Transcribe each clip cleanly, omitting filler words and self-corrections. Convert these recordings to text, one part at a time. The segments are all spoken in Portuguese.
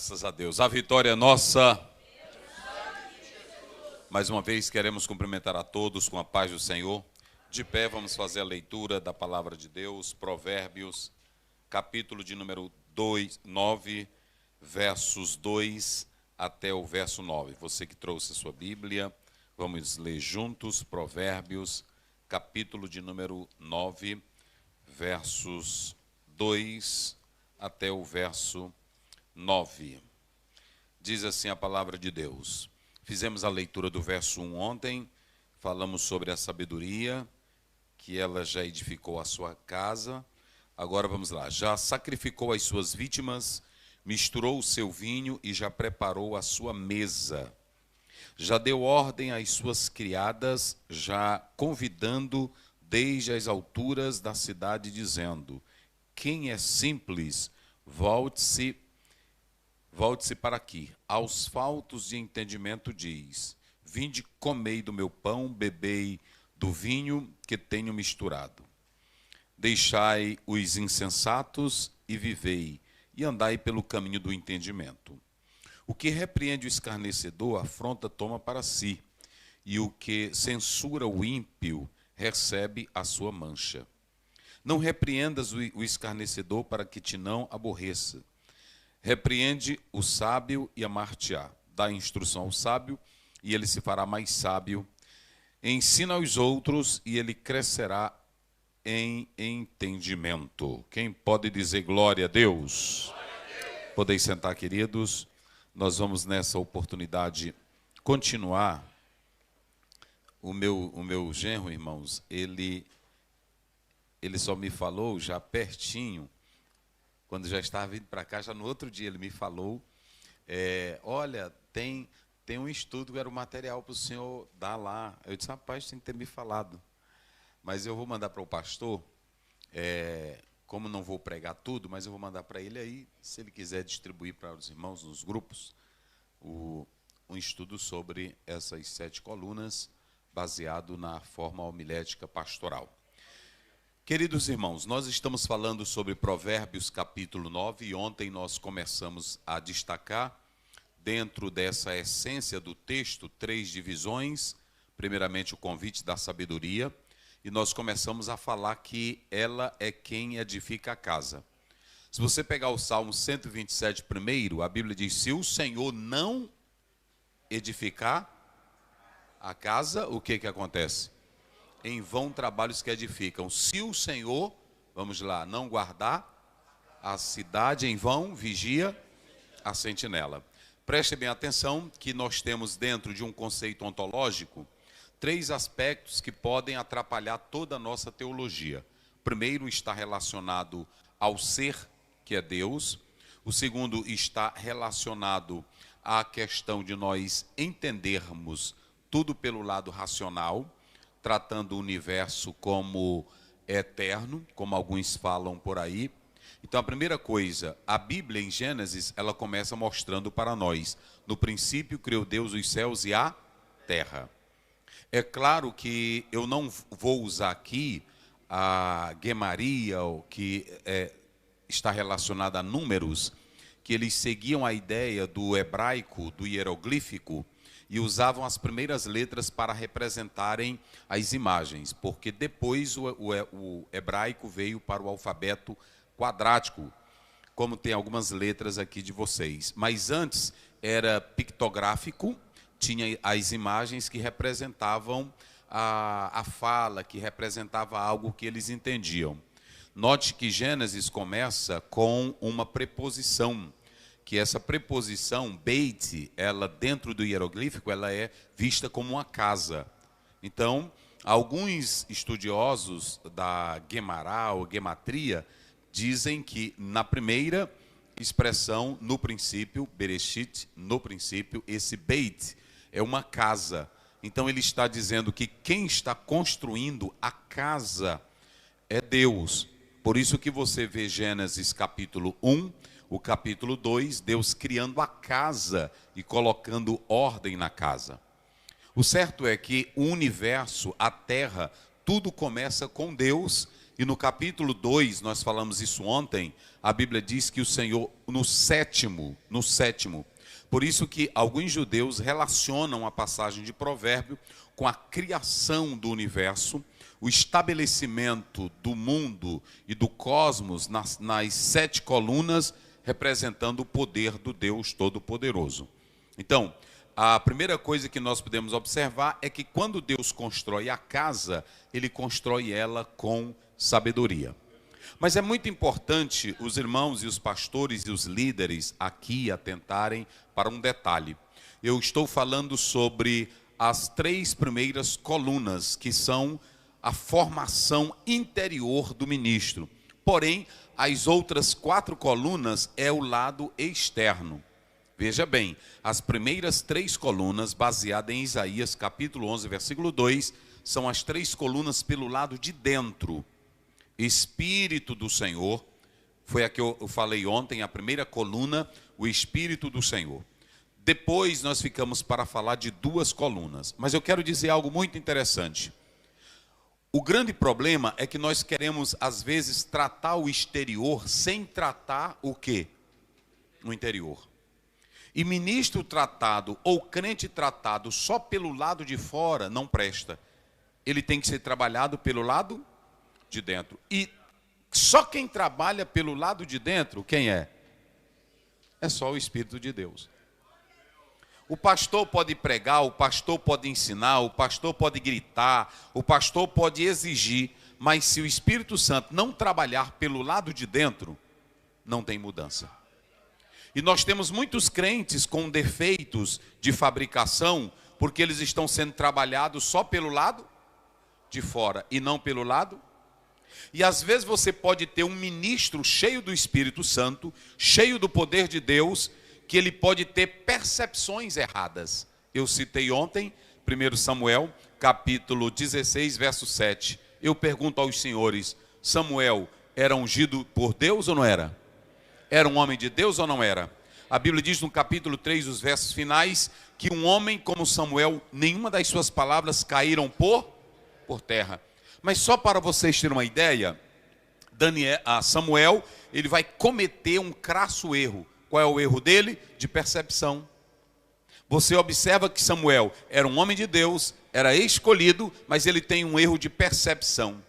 Graças a Deus. A vitória é nossa. Mais uma vez queremos cumprimentar a todos com a paz do Senhor. De pé vamos fazer a leitura da palavra de Deus, Provérbios, capítulo de número 9, versos 2 até o verso 9. Você que trouxe a sua Bíblia, vamos ler juntos Provérbios, capítulo de número 9, versos 2 até o verso 9. Diz assim a palavra de Deus. Fizemos a leitura do verso 1 ontem, falamos sobre a sabedoria, que ela já edificou a sua casa. Agora vamos lá. Já sacrificou as suas vítimas, misturou o seu vinho e já preparou a sua mesa. Já deu ordem às suas criadas, já convidando desde as alturas da cidade, dizendo: quem é simples, volte-se para aqui. Aos faltos de entendimento diz: vinde, comei do meu pão, bebei do vinho que tenho misturado. Deixai os insensatos e vivei, e andai pelo caminho do entendimento. O que repreende o escarnecedor, afronta toma para si, e o que censura o ímpio, recebe a sua mancha. Não repreendas o escarnecedor para que te não aborreça. Repreende o sábio e amar-te-á. Dá instrução ao sábio, e ele se fará mais sábio. Ensina aos outros, e ele crescerá em entendimento. Quem pode dizer glória a Deus? Podeis sentar, queridos. Nós vamos nessa oportunidade continuar. O meu genro, irmãos, ele só me falou já pertinho, quando já estava vindo para cá, já no outro dia ele me falou, olha, tem um estudo que era o material para o senhor dar lá. Eu disse: rapaz, tem que ter me falado. Mas eu vou mandar para o pastor, como não vou pregar tudo, mas eu vou mandar para ele aí, se ele quiser distribuir para os irmãos nos grupos, um estudo sobre essas 7 colunas, baseado na forma homilética pastoral. Queridos irmãos, nós estamos falando sobre Provérbios capítulo 9, e ontem nós começamos a destacar, dentro dessa essência do texto, 3 divisões. Primeiramente, o convite da sabedoria, e nós começamos a falar que ela é quem edifica a casa. Se você pegar o Salmo 127 primeiro, a Bíblia diz: se o Senhor não edificar a casa, o que acontece? Em vão trabalhos que edificam. Se o Senhor, vamos lá, não guardar a cidade, em vão vigia a sentinela. Preste bem atenção que nós temos, dentro de um conceito ontológico, 3 aspectos que podem atrapalhar toda a nossa teologia. O primeiro está relacionado ao ser, que é Deus. O segundo está relacionado à questão de nós entendermos tudo pelo lado racional, tratando o universo como eterno, como alguns falam por aí. Então, a primeira coisa, a Bíblia em Gênesis, ela começa mostrando para nós: no princípio criou Deus os céus e a terra. É claro que eu não vou usar aqui a guemaria, que está relacionada a números, que eles seguiam a ideia do hebraico, do hieroglífico, e usavam as primeiras letras para representarem as imagens, porque depois o hebraico veio para o alfabeto quadrático, como tem algumas letras aqui de vocês. Mas antes era pictográfico, tinha as imagens que representavam a fala, que representava algo que eles entendiam. Note que Gênesis começa com uma preposição, que essa preposição, beit, ela dentro do hieroglífico, ela é vista como uma casa. Então, alguns estudiosos da Guemará ou Gematria dizem que na primeira expressão, no princípio, Bereshit, no princípio, esse beit é uma casa. Então ele está dizendo que quem está construindo a casa é Deus. Por isso que você vê Gênesis capítulo 1, o capítulo 2, Deus criando a casa e colocando ordem na casa. O certo é que o universo, a terra, tudo começa com Deus, E no capítulo 2, nós falamos isso ontem, a Bíblia diz que o Senhor, no sétimo, por isso que alguns judeus relacionam a passagem de Provérbio com a criação do universo, o estabelecimento do mundo e do cosmos nas 7 colunas, representando o poder do Deus Todo-Poderoso. Então, a primeira coisa que nós podemos observar é que quando Deus constrói a casa, Ele constrói ela com sabedoria. Mas é muito importante os irmãos e os pastores e os líderes aqui atentarem para um detalhe. Eu estou falando sobre as 3 primeiras colunas, que são a formação interior do ministro. Porém, as outras 4 colunas é o lado externo. Veja bem, as primeiras 3 colunas, baseadas em Isaías capítulo 11, versículo 2, são as 3 colunas pelo lado de dentro. Espírito do Senhor, foi a que eu falei ontem, a primeira coluna, o Espírito do Senhor. Depois nós ficamos para falar de 2 colunas, mas eu quero dizer algo muito interessante. O grande problema é que nós queremos, às vezes, tratar o exterior sem tratar o quê? O interior. E ministro tratado ou crente tratado só pelo lado de fora não presta. Ele tem que ser trabalhado pelo lado de dentro. E só quem trabalha pelo lado de dentro, quem é? É só o Espírito de Deus. O pastor pode pregar, o pastor pode ensinar, o pastor pode gritar, o pastor pode exigir, mas se o Espírito Santo não trabalhar pelo lado de dentro, não tem mudança. E nós temos muitos crentes com defeitos de fabricação, porque eles estão sendo trabalhados só pelo lado de fora e não pelo lado. E às vezes você pode ter um ministro cheio do Espírito Santo, cheio do poder de Deus, que ele pode ter percepções erradas. Eu citei ontem, 1 Samuel, capítulo 16, verso 7. Eu pergunto aos senhores, Samuel era ungido por Deus ou não era? Era um homem de Deus ou não era? A Bíblia diz no capítulo 3, os versos finais, que um homem como Samuel, nenhuma das suas palavras caíram por terra. Mas só para vocês terem uma ideia, Samuel, ele vai cometer um crasso erro. Qual é o erro dele? De percepção. Você observa que Samuel era um homem de Deus, era escolhido, mas ele tem um erro de percepção.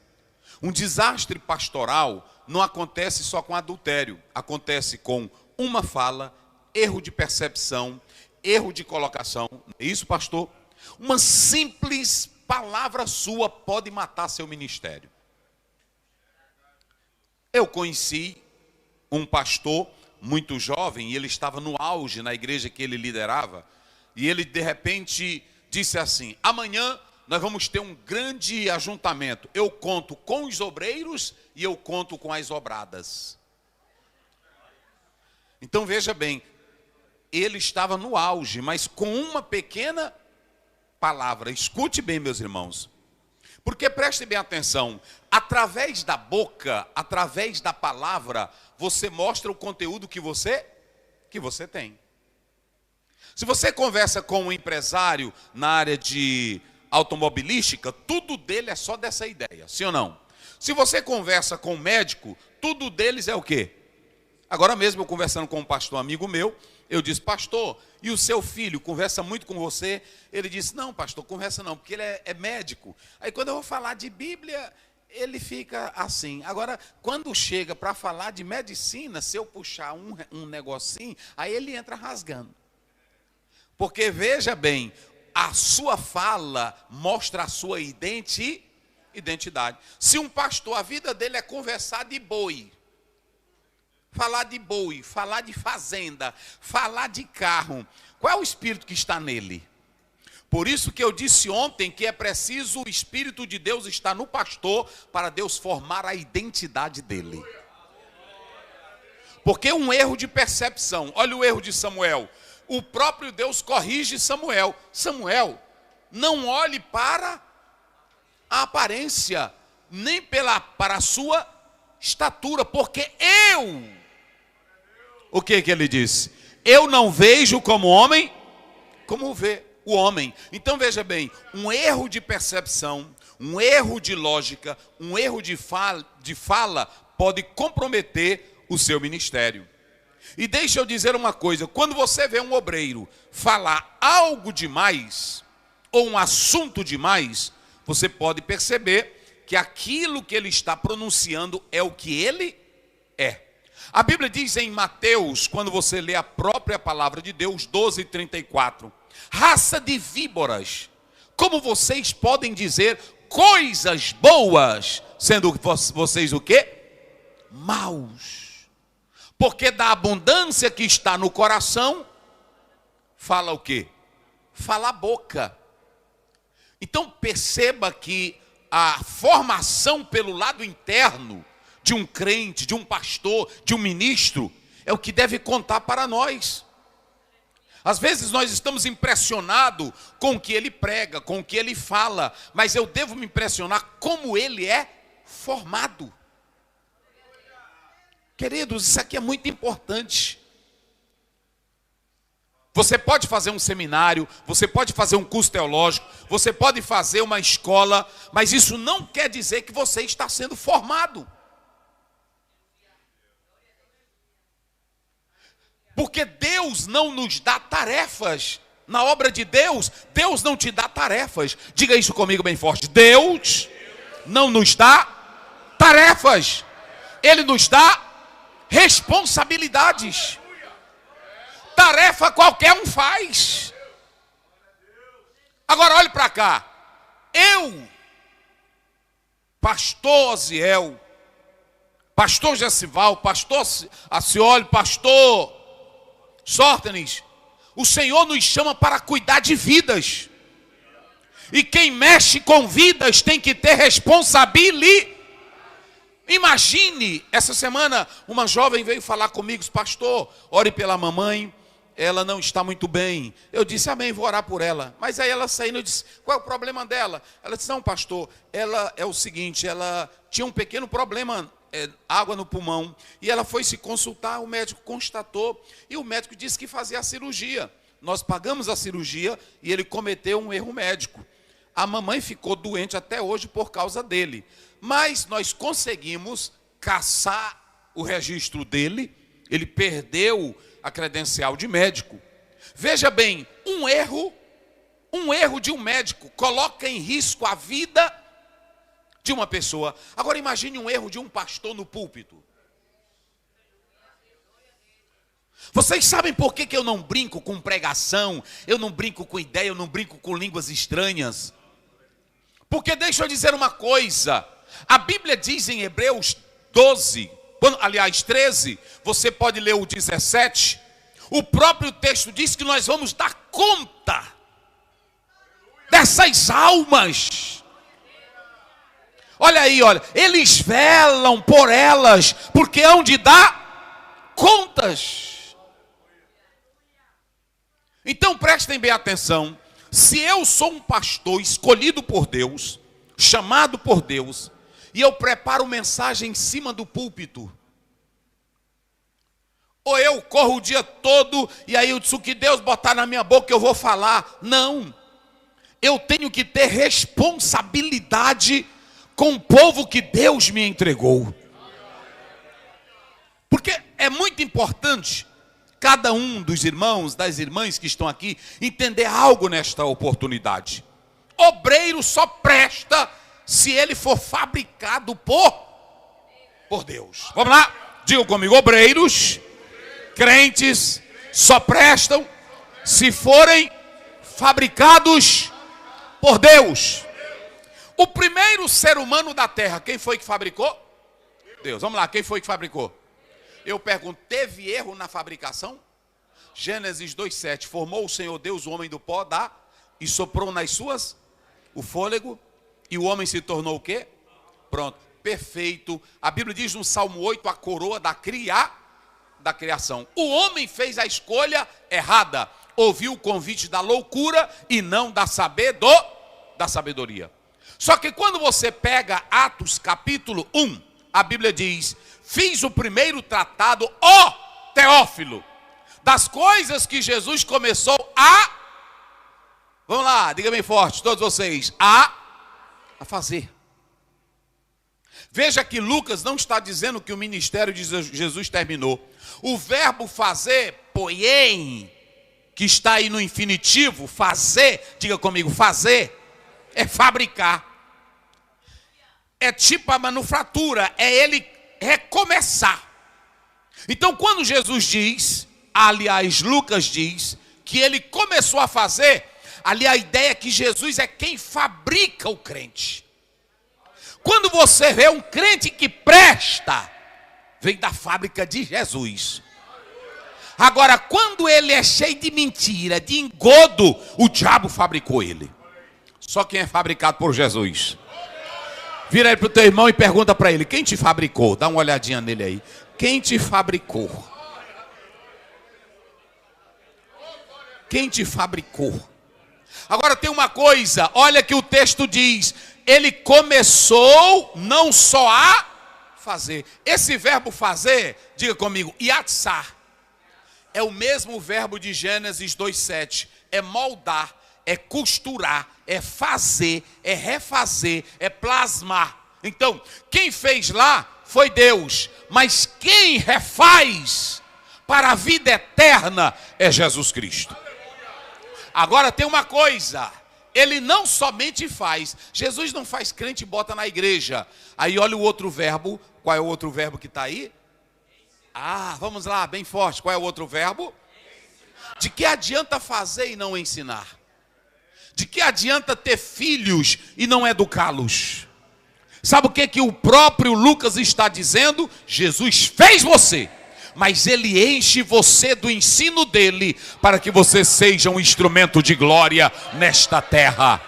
Um desastre pastoral não acontece só com adultério, acontece com uma fala, erro de percepção, erro de colocação. É isso, pastor? Uma simples palavra sua pode matar seu ministério. Eu conheci um pastor muito jovem, e ele estava no auge na igreja que ele liderava, e ele de repente disse assim: amanhã nós vamos ter um grande ajuntamento, eu conto com os obreiros e eu conto com as obradas. Então veja bem, ele estava no auge, mas com uma pequena palavra. Escute bem, meus irmãos, porque preste bem atenção, através da boca, através da palavra, você mostra o conteúdo que você tem. Se você conversa com um empresário na área de automobilística, tudo dele é só dessa ideia, sim ou não? Se você conversa com um médico, tudo deles é o quê? Agora mesmo eu conversando com um pastor amigo meu, eu disse: pastor, e o seu filho conversa muito com você? Ele disse: não, pastor, conversa não, porque ele é médico. Aí quando eu vou falar de Bíblia, ele fica assim. Agora, quando chega para falar de medicina, se eu puxar um negocinho, aí ele entra rasgando. Porque veja bem, a sua fala mostra a sua identidade. Se um pastor, a vida dele é conversar de boi, falar de fazenda, falar de carro, qual é o espírito que está nele? Por isso que eu disse ontem que é preciso o Espírito de Deus estar no pastor para Deus formar a identidade dele. Porque um erro de percepção, olha o erro de Samuel, o próprio Deus corrige Samuel. Samuel, não olhe para a aparência, nem para a sua estatura, porque o que ele disse? Eu não vejo como homem, como vê o homem. Então veja bem, um erro de percepção, um erro de lógica, um erro de fala pode comprometer o seu ministério. E deixa eu dizer uma coisa, quando você vê um obreiro falar algo demais, ou um assunto demais, você pode perceber que aquilo que ele está pronunciando é o que ele é. A Bíblia diz em Mateus, quando você lê a própria palavra de Deus, 12:34, raça de víboras, como vocês podem dizer coisas boas, sendo vocês o quê? Maus. Porque da abundância que está no coração, fala o quê? Fala a boca. Então perceba que a formação pelo lado interno de um crente, de um pastor, de um ministro, é o que deve contar para nós. Às vezes nós estamos impressionados com o que ele prega, com o que ele fala, mas eu devo me impressionar como ele é formado. Queridos, isso aqui é muito importante. Você pode fazer um seminário, você pode fazer um curso teológico, você pode fazer uma escola, mas isso não quer dizer que você está sendo formado. Porque Deus não nos dá tarefas. Na obra de Deus, Deus não te dá tarefas. Diga isso comigo bem forte. Deus não nos dá tarefas. Ele nos dá responsabilidades. Tarefa qualquer um faz. Agora olhe para cá. Eu, pastor Oziel, pastor Gessival, pastor Acioli, pastor Sórtenes, o Senhor nos chama para cuidar de vidas. E quem mexe com vidas tem que ter responsabilidade. Imagine, essa semana uma jovem veio falar comigo, pastor, ore pela mamãe, ela não está muito bem. Eu disse, amém, vou orar por ela. Mas aí ela saindo, eu disse, qual é o problema dela? Ela disse, não, pastor, ela é o seguinte, ela tinha um pequeno problema, água no pulmão, e ela foi se consultar, o médico constatou, e o médico disse que fazia a cirurgia. Nós pagamos a cirurgia e ele cometeu um erro médico. A mamãe ficou doente até hoje por causa dele. Mas nós conseguimos caçar o registro dele, ele perdeu a credencial de médico. Veja bem, um erro de um médico coloca em risco a vida de uma pessoa. Agora imagine um erro de um pastor no púlpito. Vocês sabem por que eu não brinco com pregação, eu não brinco com ideia, eu não brinco com línguas estranhas? Porque deixa eu dizer uma coisa, a Bíblia diz em Hebreus 12, aliás 13, você pode ler o 17, o próprio texto diz que nós vamos dar conta dessas almas. Olha aí, olha, eles velam por elas, porque hão de dar contas. Então prestem bem atenção, se eu sou um pastor escolhido por Deus, chamado por Deus, e eu preparo mensagem em cima do púlpito, ou eu corro o dia todo, e aí o que Deus botar na minha boca eu vou falar. Não, eu tenho que ter responsabilidade com o povo que Deus me entregou. Porque é muito importante cada um dos irmãos, das irmãs que estão aqui, entender algo nesta oportunidade. Obreiro só presta se ele for fabricado por Deus. Vamos lá, diga comigo, obreiros, crentes, só prestam se forem fabricados por Deus. O primeiro ser humano da terra, quem foi que fabricou? Deus. Vamos lá, quem foi que fabricou? Eu pergunto, teve erro na fabricação? Gênesis 2:7, formou o Senhor Deus o homem do pó e soprou nas suas o fôlego, e o homem se tornou o quê? Pronto, perfeito. A Bíblia diz no Salmo 8, a coroa da criação. O homem fez a escolha errada, ouviu o convite da loucura e não da sabedoria. Só que quando você pega Atos capítulo 1, a Bíblia diz, fiz o primeiro tratado, ó Teófilo, das coisas que Jesus começou vamos lá, diga bem forte, todos vocês, a fazer. Veja que Lucas não está dizendo que o ministério de Jesus terminou. O verbo fazer, poien, que está aí no infinitivo, fazer, diga comigo, fazer, é fabricar. É tipo a manufatura, é ele recomeçar. Então quando Jesus diz, aliás Lucas diz, que ele começou a fazer, ali a ideia é que Jesus é quem fabrica o crente. Quando você vê um crente que presta, vem da fábrica de Jesus. Agora, quando ele é cheio de mentira, de engodo, o diabo fabricou ele. Só quem é fabricado por Jesus. Vira aí para o teu irmão e pergunta para ele, quem te fabricou? Dá uma olhadinha nele aí. Quem te fabricou? Quem te fabricou? Agora tem uma coisa, olha que o texto diz, ele começou não só a fazer. Esse verbo fazer, diga comigo, yatsar, é o mesmo verbo de Gênesis 2:7, é moldar, é costurar, é fazer, é refazer, é plasmar. Então, quem fez lá foi Deus, mas quem refaz para a vida eterna é Jesus Cristo. Agora tem uma coisa, ele não somente faz, Jesus não faz crente e bota na igreja. Aí olha o outro verbo, qual é o outro verbo que está aí? Ah, vamos lá, bem forte, qual é o outro verbo? De que adianta fazer e não ensinar? De que adianta ter filhos e não educá-los? Sabe o que o próprio Lucas está dizendo? Jesus fez você, mas ele enche você do ensino dele, para que você seja um instrumento de glória nesta terra.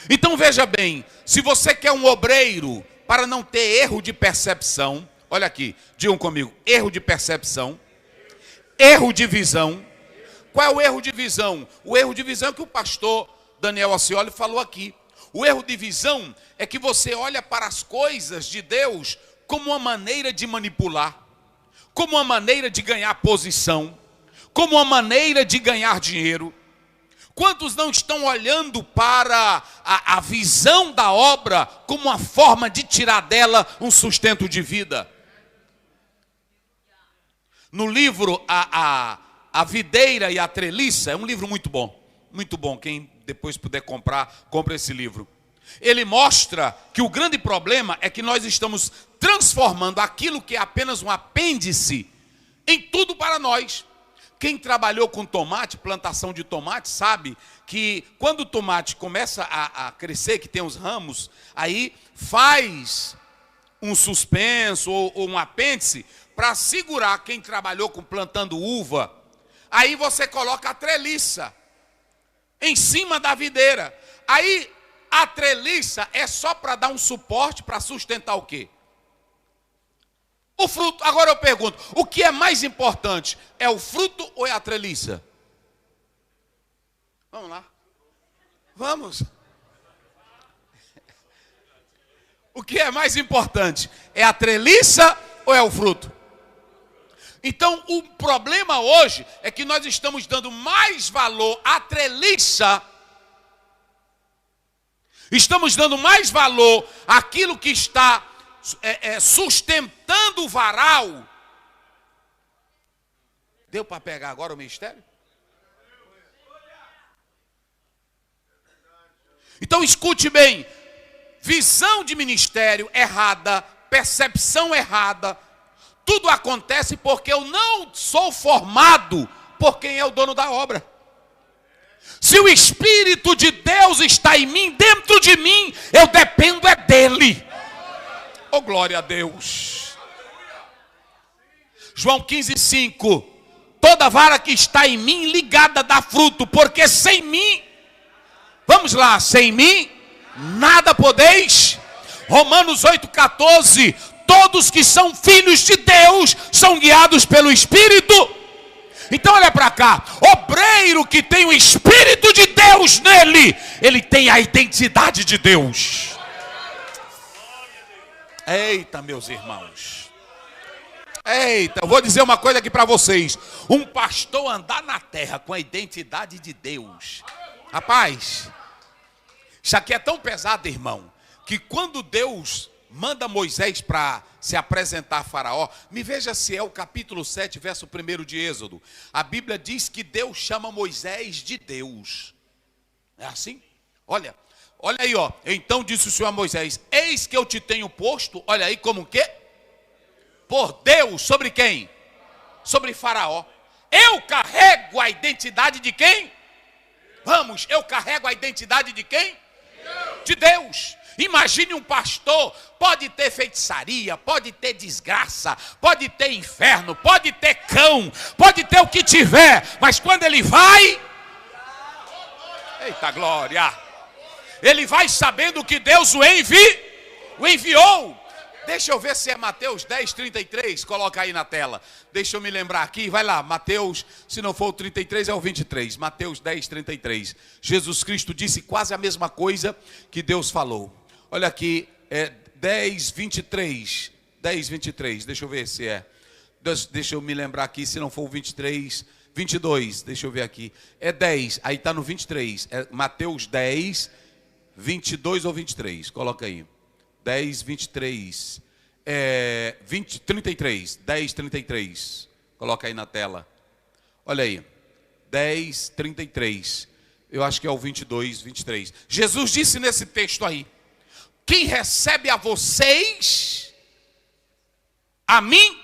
Então veja bem, se você quer um obreiro para não ter erro de percepção, olha aqui, digam comigo, erro de percepção, erro de visão. Qual é o erro de visão? O erro de visão é que o pastor Daniel Acioli falou aqui. O erro de visão é que você olha para as coisas de Deus como uma maneira de manipular, como uma maneira de ganhar posição, como uma maneira de ganhar dinheiro. Quantos não estão olhando para a visão da obra como uma forma de tirar dela um sustento de vida? No livro A Videira e a Treliça, é um livro muito bom, quem depois puder comprar, compra esse livro. Ele mostra que o grande problema é que nós estamos transformando aquilo que é apenas um apêndice em tudo para nós. Quem trabalhou com tomate, plantação de tomate, sabe que quando o tomate começa a crescer, que tem os ramos, aí faz um suspenso ou um apêndice para segurar quem trabalhou com plantando uva. Aí você coloca a treliça em cima da videira. Aí a treliça é só para dar um suporte, para sustentar o quê? O fruto. Agora eu pergunto, o que é mais importante? É o fruto ou é a treliça? Vamos lá. Vamos. O que é mais importante? É a treliça ou é o fruto? Então o problema hoje é que nós estamos dando mais valor à treliça. Estamos dando mais valor àquilo que está sustentando o varal. Deu para pegar agora o mistério? Então escute bem. Visão de ministério errada, percepção errada. Tudo acontece porque eu não sou formado por quem é o dono da obra. Se o Espírito de Deus está em mim, dentro de mim, eu dependo é dele. Oh, glória a Deus. João 15:5. Toda vara que está em mim ligada dá fruto, porque sem mim, vamos lá, sem mim, nada podeis. Romanos 8:14. Todos que são filhos de Deus são guiados pelo Espírito. Então olha para cá, obreiro que tem o Espírito de Deus nele, ele tem a identidade de Deus. Eita, meus irmãos. Eita, eu vou dizer uma coisa aqui para vocês. Um pastor andar na terra com a identidade de Deus. Rapaz, Isso aqui é tão pesado, irmão, que quando Deus manda Moisés para se apresentar a Faraó, me veja se é o capítulo 7, verso 1 de Êxodo. A Bíblia diz que Deus chama Moisés de Deus. É assim? Olha aí, ó. Então disse o Senhor a Moisés: eis que eu te tenho posto, olha aí, como que? Por Deus, sobre quem? Sobre Faraó. Eu carrego a identidade de quem? Vamos, eu carrego a identidade de quem? De Deus. Imagine um pastor, pode ter feitiçaria, pode ter desgraça, pode ter inferno, pode ter cão, pode ter o que tiver, mas quando ele vai, eita glória, ele vai sabendo que Deus o enviou. Deixa eu ver se é Mateus 10, 33, coloca aí na tela. Deixa eu me lembrar aqui, vai lá, Mateus, se não for o 33 é o 23, Mateus 10, 33. Jesus Cristo disse quase a mesma coisa que Deus falou. Olha aqui, é 10, 23, deixa eu ver se é. Deixa eu me lembrar aqui, se não for o 23, 22, deixa eu ver aqui. É 10, aí está no 23, é Mateus 10, 22 ou 23, coloca aí. 10, 23, 33, 10, 33, coloca aí na tela, olha aí, 10, 33, eu acho que é o 22, 23, Jesus disse nesse texto aí: quem recebe a vocês, a mim.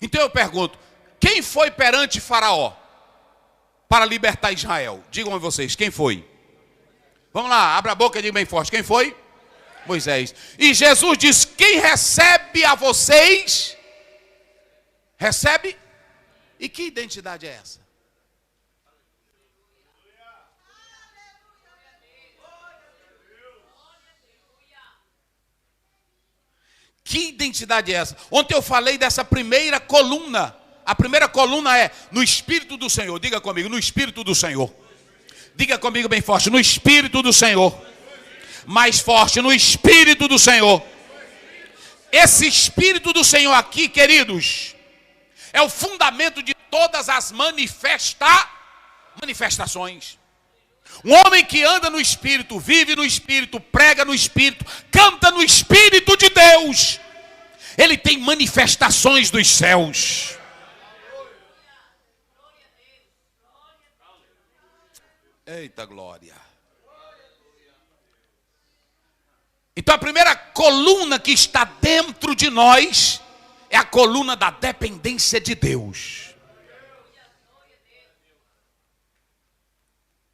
Então eu pergunto, quem foi perante Faraó para libertar Israel? Digam vocês, quem foi? Vamos lá, abra a boca e diga bem forte, quem foi? Moisés. E Jesus diz: quem recebe a vocês, recebe. E que identidade é essa? Que identidade é essa? Ontem eu falei dessa primeira coluna. A primeira coluna é no Espírito do Senhor. Diga comigo, no Espírito do Senhor. Diga comigo bem forte, no Espírito do Senhor. Mais forte, no Espírito do Senhor. Esse Espírito do Senhor aqui, queridos, é o fundamento de todas as manifestações. Um homem que anda no Espírito, vive no Espírito, prega no Espírito, canta no Espírito de Deus, ele tem manifestações dos céus. Eita glória. Então a primeira coluna que está dentro de nós é a coluna da dependência de Deus.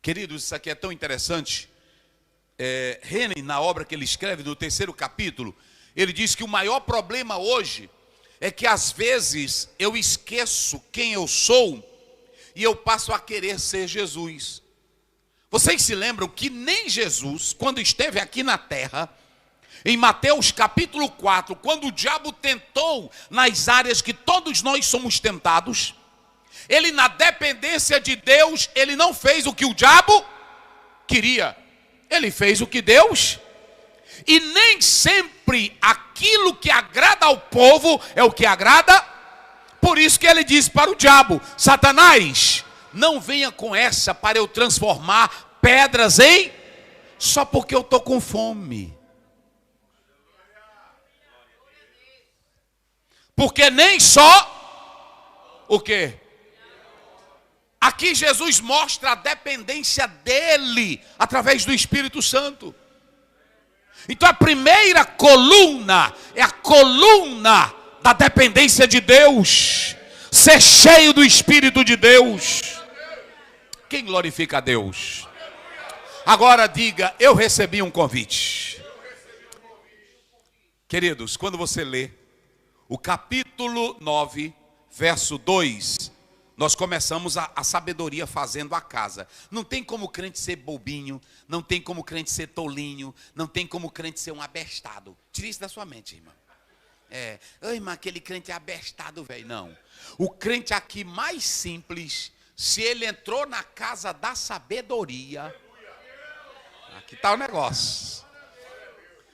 Queridos, isso aqui é tão interessante. Henry, na obra que ele escreve, no 3º capítulo, ele diz que o maior problema hoje é que às vezes eu esqueço quem eu sou e eu passo a querer ser Jesus. Vocês se lembram que nem Jesus, quando esteve aqui na terra, em Mateus capítulo 4, quando o diabo tentou nas áreas que todos nós somos tentados, ele, na dependência de Deus, ele não fez o que o diabo queria, ele fez o que Deus. E nem sempre aquilo que agrada ao povo é o que agrada. Por isso que ele disse para o diabo: Satanás, não venha com essa para eu transformar pedras em... só porque eu estou com fome. Porque nem só o quê? Aqui Jesus mostra a dependência dele através do Espírito Santo. Então a primeira coluna é a coluna da dependência de Deus. Ser cheio do Espírito de Deus. Quem glorifica a Deus? Agora diga: eu recebi um convite. Queridos, quando você lê o capítulo 9, verso 2, nós começamos a sabedoria fazendo a casa. Não tem como o crente ser bobinho, não tem como o crente ser tolinho, não tem como o crente ser um abestado. Tire isso da sua mente, irmão. Ai, irmão, aquele crente é abestado, velho. Não. O crente aqui mais simples, se ele entrou na casa da sabedoria, aqui está o negócio.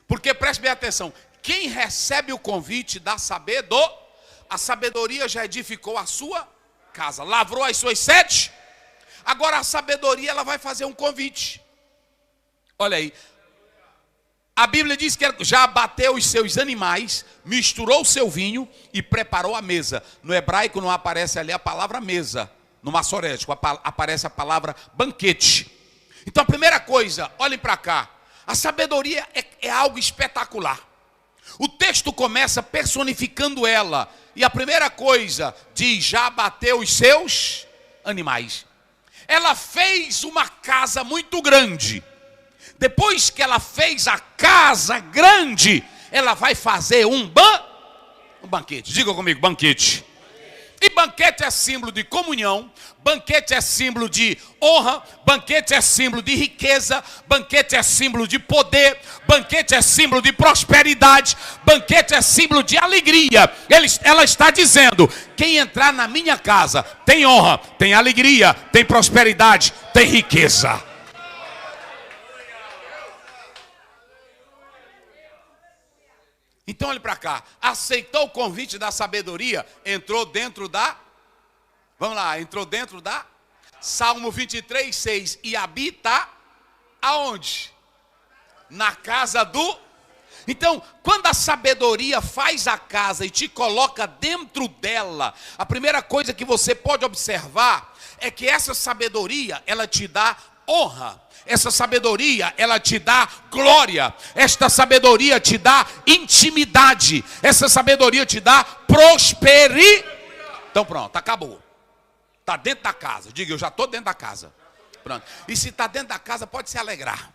Porque preste bem atenção, quem recebe o convite da sabedoria, a sabedoria já edificou a sua casa, lavrou as suas sedes. Agora a sabedoria, ela vai fazer um convite. Olha aí. A Bíblia diz que já abateu os seus animais, misturou o seu vinho e preparou a mesa. No hebraico não aparece ali a palavra mesa. No massorético aparece a palavra banquete. Então a primeira coisa, olhem para cá. A sabedoria é algo espetacular. O texto começa personificando ela. E a primeira coisa diz, já abateu os seus animais. Ela fez uma casa muito grande. Depois que ela fez a casa grande, ela vai fazer um banquete. Diga comigo, banquete. E banquete é símbolo de comunhão, banquete é símbolo de honra, banquete é símbolo de riqueza, banquete é símbolo de poder, banquete é símbolo de prosperidade, banquete é símbolo de alegria. Ela está dizendo, quem entrar na minha casa tem honra, tem alegria, tem prosperidade, tem riqueza. Então olhe para cá, aceitou o convite da sabedoria, entrou dentro da, vamos lá, entrou dentro da, Salmo 23, 6, e habita aonde? Na casa do, então quando a sabedoria faz a casa e te coloca dentro dela, a primeira coisa que você pode observar é que essa sabedoria, ela te dá honra. Essa sabedoria, ela te dá glória. Esta sabedoria te dá intimidade. Essa sabedoria te dá prosperidade. Então pronto, acabou. Está dentro da casa. Diga, eu já estou dentro da casa. Pronto. E se está dentro da casa, pode se alegrar.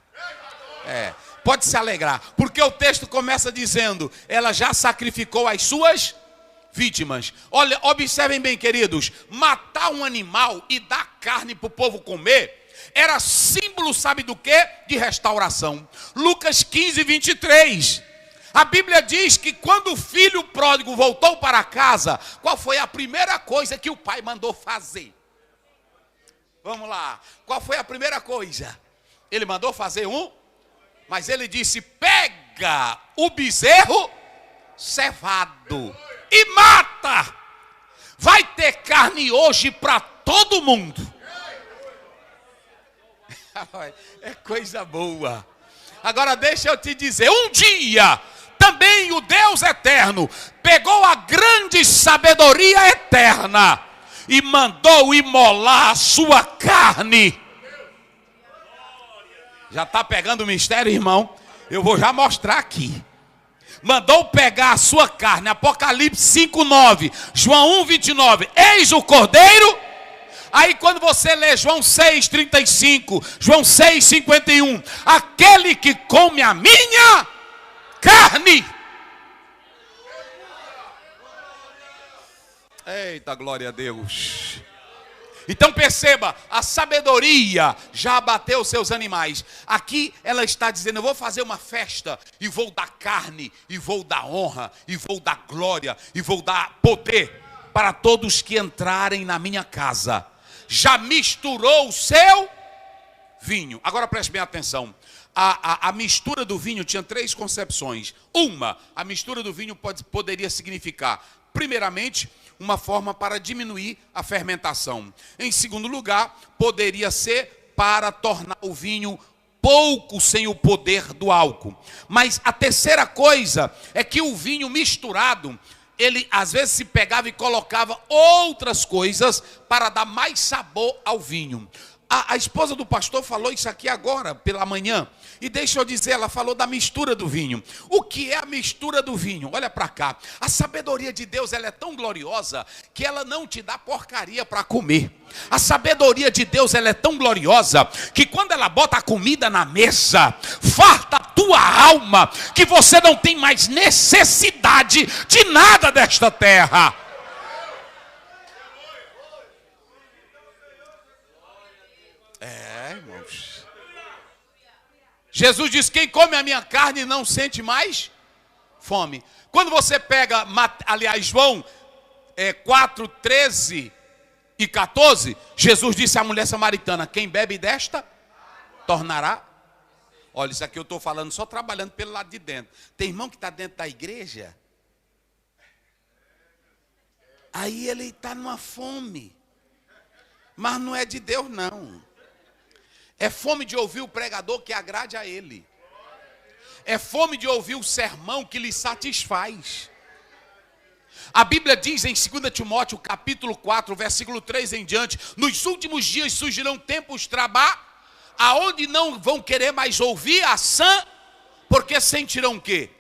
Pode se alegrar. Porque o texto começa dizendo, ela já sacrificou as suas vítimas. Olha, observem bem, queridos. Matar um animal e dar carne para o povo comer era símbolo, sabe do quê? De restauração. Lucas 15, 23. A Bíblia diz que quando o filho pródigo voltou para casa, qual foi a primeira coisa que o pai mandou fazer? Vamos lá. Qual foi a primeira coisa? Ele mandou fazer mas ele disse, pega o bezerro cevado e mata. Vai ter carne hoje para todo mundo. É coisa boa. Agora deixa eu te dizer, um dia também o Deus eterno pegou a grande sabedoria eterna e mandou imolar a sua carne. Já está pegando o mistério, irmão? Eu vou já mostrar aqui. Mandou pegar a sua carne. Apocalipse 5:9, João 1:29. Eis o cordeiro. Aí quando você lê João 6:35, João 6:51, aquele que come a minha carne. Eita, glória a Deus. Então perceba, a sabedoria já abateu seus animais. Aqui ela está dizendo, eu vou fazer uma festa e vou dar carne, e vou dar honra, e vou dar glória, e vou dar poder para todos que entrarem na minha casa. Já misturou o seu vinho. Agora preste bem atenção. A mistura do vinho tinha três concepções. A mistura do vinho poderia significar, primeiramente, uma forma para diminuir a fermentação. Em segundo lugar, poderia ser para tornar o vinho pouco sem o poder do álcool. Mas a terceira coisa é que o vinho misturado, ele às vezes se pegava e colocava outras coisas para dar mais sabor ao vinho. A esposa do pastor falou isso aqui agora, pela manhã. E deixa eu dizer, ela falou da mistura do vinho. O que é a mistura do vinho? Olha para cá. A sabedoria de Deus, ela é tão gloriosa que ela não te dá porcaria para comer. A sabedoria de Deus, ela é tão gloriosa que quando ela bota a comida na mesa, farta a tua alma, que você não tem mais necessidade de nada desta terra. Irmãos. Jesus diz, quem come a minha carne não sente mais fome. Quando você pega, aliás, João 4, 13 e 14, Jesus disse à mulher samaritana, quem bebe desta, tornará. Olha, isso aqui eu estou falando só trabalhando pelo lado de dentro. Tem irmão que está dentro da igreja, aí ele está numa fome, mas não é de Deus não. É fome de ouvir o pregador que agrade a ele. É fome de ouvir o sermão que lhe satisfaz. A Bíblia diz em 2 Timóteo capítulo 4, versículo 3 em diante: nos últimos dias surgirão tempos aonde não vão querer mais ouvir a sã, porque sentirão o quê?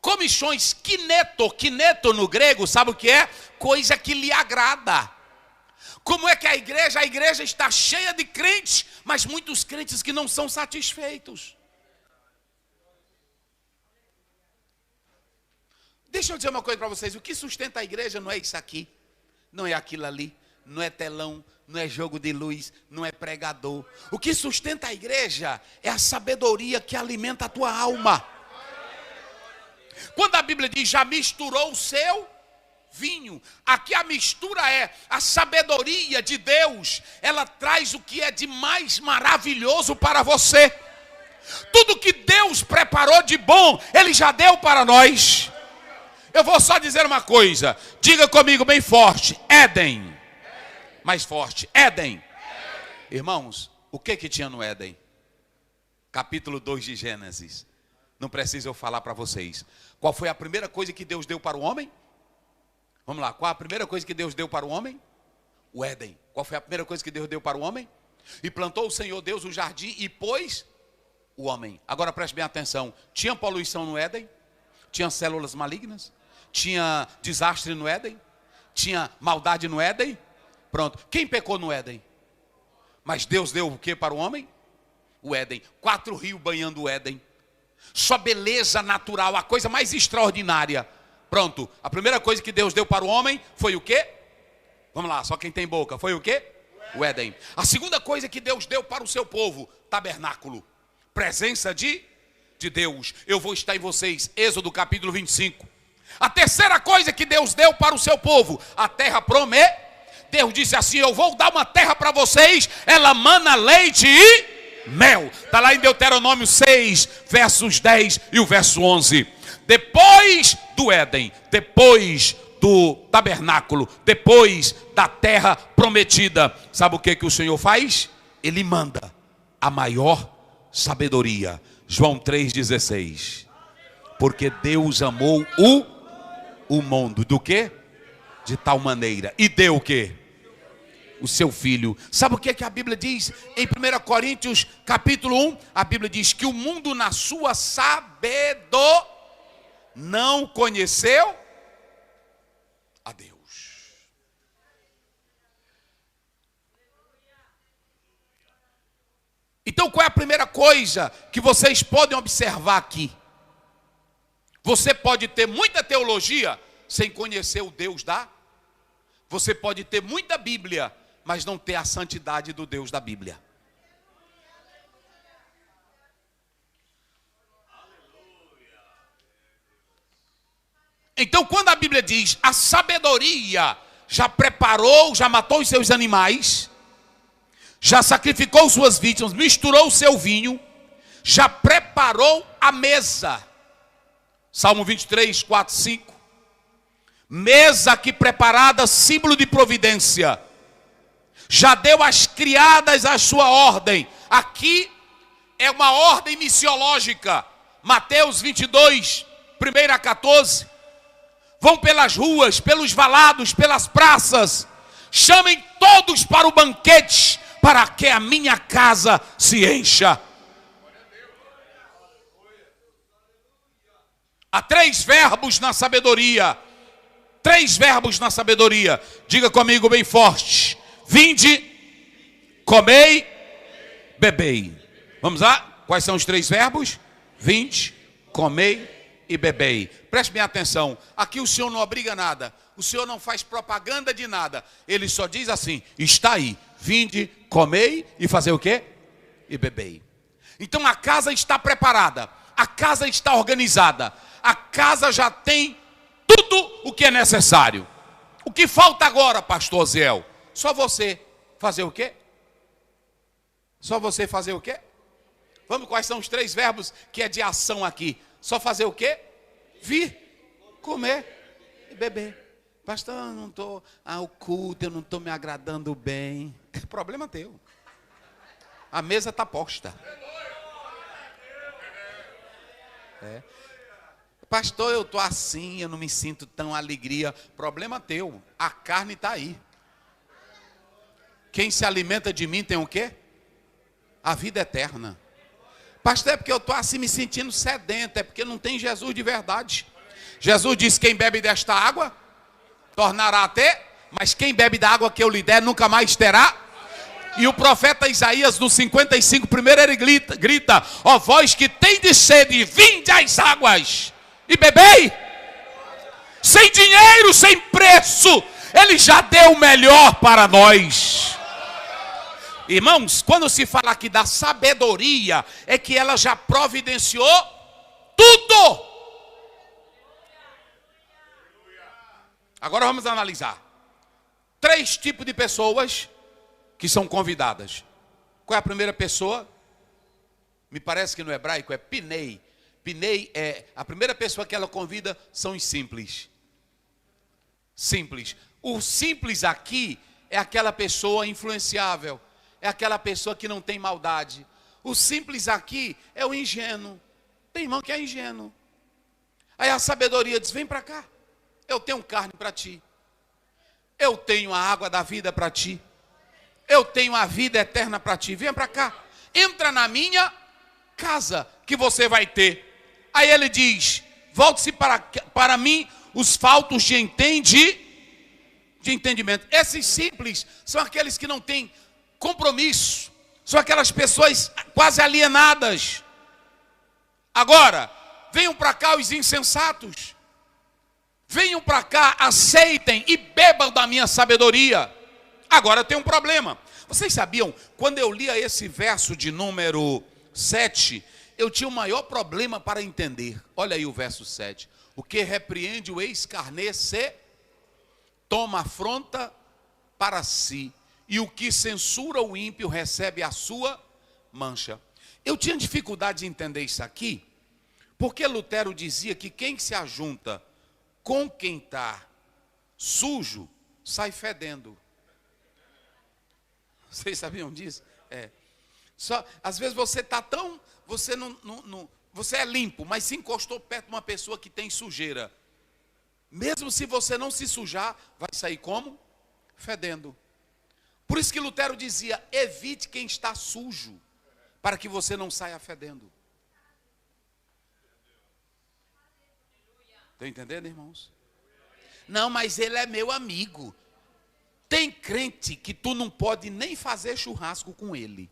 Comichões. Kineto no grego, sabe o que é? Coisa que lhe agrada. Como é que a igreja está cheia de crentes, mas muitos crentes que não são satisfeitos. Deixa eu dizer uma coisa para vocês: o que sustenta a igreja não é isso aqui, não é aquilo ali, não é telão, não é jogo de luz, não é pregador. O que sustenta a igreja é a sabedoria que alimenta a tua alma. Quando a Bíblia diz já misturou o seu vinho, aqui a mistura é a sabedoria de Deus. Ela traz o que é de mais maravilhoso para você. Tudo que Deus preparou de bom, Ele já deu para nós. Eu vou só dizer uma coisa, diga comigo bem forte: Éden. Mais forte: Éden. Irmãos, o que tinha no Éden? Capítulo 2 de Gênesis. Não precisa eu falar para vocês. Qual foi a primeira coisa que Deus deu para o homem? Vamos lá, qual a primeira coisa que Deus deu para o homem? O Éden. Qual foi a primeira coisa que Deus deu para o homem? E plantou o Senhor Deus o jardim e pôs o homem. Agora preste bem atenção: tinha poluição no Éden? Tinha células malignas? Tinha desastre no Éden? Tinha maldade no Éden? Pronto. Quem pecou no Éden? Mas Deus deu o que para o homem? O Éden. 4 rios banhando o Éden. Só beleza natural, a coisa mais extraordinária. Pronto. A primeira coisa que Deus deu para o homem foi o quê? Vamos lá, só quem tem boca. Foi o quê? O Éden. A segunda coisa que Deus deu para o seu povo: tabernáculo. Presença de Deus. Eu vou estar em vocês. Êxodo capítulo 25. A terceira coisa que Deus deu para o seu povo: a terra prometida. Deus disse assim: eu vou dar uma terra para vocês, ela mana leite e mel. Está lá em Deuteronômio 6, versos 10 e o verso 11. Depois do Éden, depois do tabernáculo, depois da terra prometida, sabe o que o Senhor faz? Ele manda a maior sabedoria. João 3,16. Porque Deus amou o mundo. Do quê? De tal maneira. E deu o quê? O seu filho. Sabe o que a Bíblia diz em 1 Coríntios capítulo 1? A Bíblia diz que o mundo na sua sabedoria não conheceu a Deus. Então qual é a primeira coisa que vocês podem observar aqui? Você pode ter muita teologia sem conhecer o Deus da... Você pode ter muita Bíblia, mas não ter a santidade do Deus da Bíblia. Então, quando a Bíblia diz a sabedoria já preparou, já matou os seus animais, já sacrificou suas vítimas, misturou o seu vinho, já preparou a mesa. Salmo 23, 4, 5. Mesa aqui preparada, símbolo de providência. Já deu às criadas a sua ordem. Aqui é uma ordem missiológica. Mateus 22, 1 a 14. Vão pelas ruas, pelos valados, pelas praças. Chamem todos para o banquete, para que a minha casa se encha. Há 3 verbos na sabedoria. 3 verbos na sabedoria. Diga comigo bem forte: vinde, comei, bebei. Vamos lá? Quais são os 3 verbos? Vinde, comei e bebei. Preste bem atenção. Aqui o Senhor não obriga nada. O Senhor não faz propaganda de nada. Ele só diz assim: está aí. Vinde, comei e fazer o quê? E bebei. Então a casa está preparada. A casa está organizada. A casa já tem tudo o que é necessário. O que falta agora, pastor Ziel? Só você fazer o quê? Só você fazer o quê? Vamos, quais são os 3 verbos que é de ação aqui? Só fazer o quê? Vir, comer e beber. Pastor, eu não estou ao culto, eu não estou me agradando bem. É problema teu. A mesa está posta. Pastor, eu estou assim, eu não me sinto tão alegria. Problema teu, a carne está aí. Quem se alimenta de mim tem o quê? A vida eterna. Pastor, é porque eu estou assim me sentindo sedento, é porque não tem Jesus de verdade. Jesus disse, quem bebe desta água, tornará a ter, mas quem bebe da água que eu lhe der, nunca mais terá. E o profeta Isaías, no 55, primeiro ele grita, ó vós que tendes sede, vinde às águas e bebei. Sem dinheiro, sem preço, ele já deu o melhor para nós. Irmãos, quando se fala aqui da sabedoria, é que ela já providenciou tudo. Agora vamos analisar 3 tipos de pessoas que são convidadas. Qual é a primeira pessoa? Me parece que no hebraico é Pinei. Pinei é a primeira pessoa que ela convida, são os simples. Simples. O simples aqui é aquela pessoa influenciável. É aquela pessoa que não tem maldade. O simples aqui é o ingênuo. Tem irmão que é ingênuo. Aí a sabedoria diz, vem para cá. Eu tenho carne para ti. Eu tenho a água da vida para ti. Eu tenho a vida eterna para ti. Venha para cá. Entra na minha casa que você vai ter. Aí ele diz, volte-se para mim os faltos de entendimento. Esses simples são aqueles que não têm compromisso. São aquelas pessoas quase alienadas. Agora, venham para cá os insensatos. Venham para cá, aceitem e bebam da minha sabedoria. Agora tem um problema. Vocês sabiam, quando eu lia esse verso de número 7, eu tinha o maior problema para entender. Olha aí o verso 7. O que repreende o escarnecer, toma afronta para si. E o que censura o ímpio recebe a sua mancha. Eu tinha dificuldade de entender isso aqui, porque Lutero dizia que quem se ajunta com quem está sujo, sai fedendo. Vocês sabiam disso? Só, às vezes você está tão... Você você é limpo, mas se encostou perto de uma pessoa que tem sujeira. Mesmo se você não se sujar, vai sair como? Fedendo. Por isso que Lutero dizia, evite quem está sujo, para que você não saia fedendo. Estão entendendo, irmãos? Não, mas ele é meu amigo. Tem crente que tu não pode nem fazer churrasco com ele.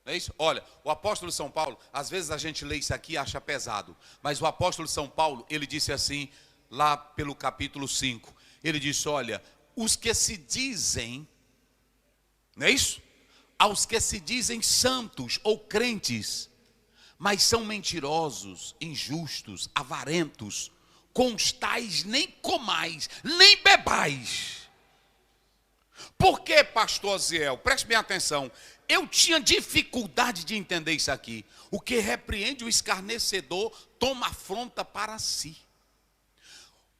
Não é isso? Olha, o apóstolo São Paulo, às vezes a gente lê isso aqui e acha pesado. Mas o apóstolo São Paulo, ele disse assim, lá pelo capítulo 5. Ele disse, olha, os que se dizem, não é isso? Aos que se dizem santos ou crentes, mas são mentirosos, injustos, avarentos, com os tais nem comais, nem bebais. Por que, pastor Aziel? Preste bem atenção. Eu tinha dificuldade de entender isso aqui. O que repreende o escarnecedor, toma afronta para si.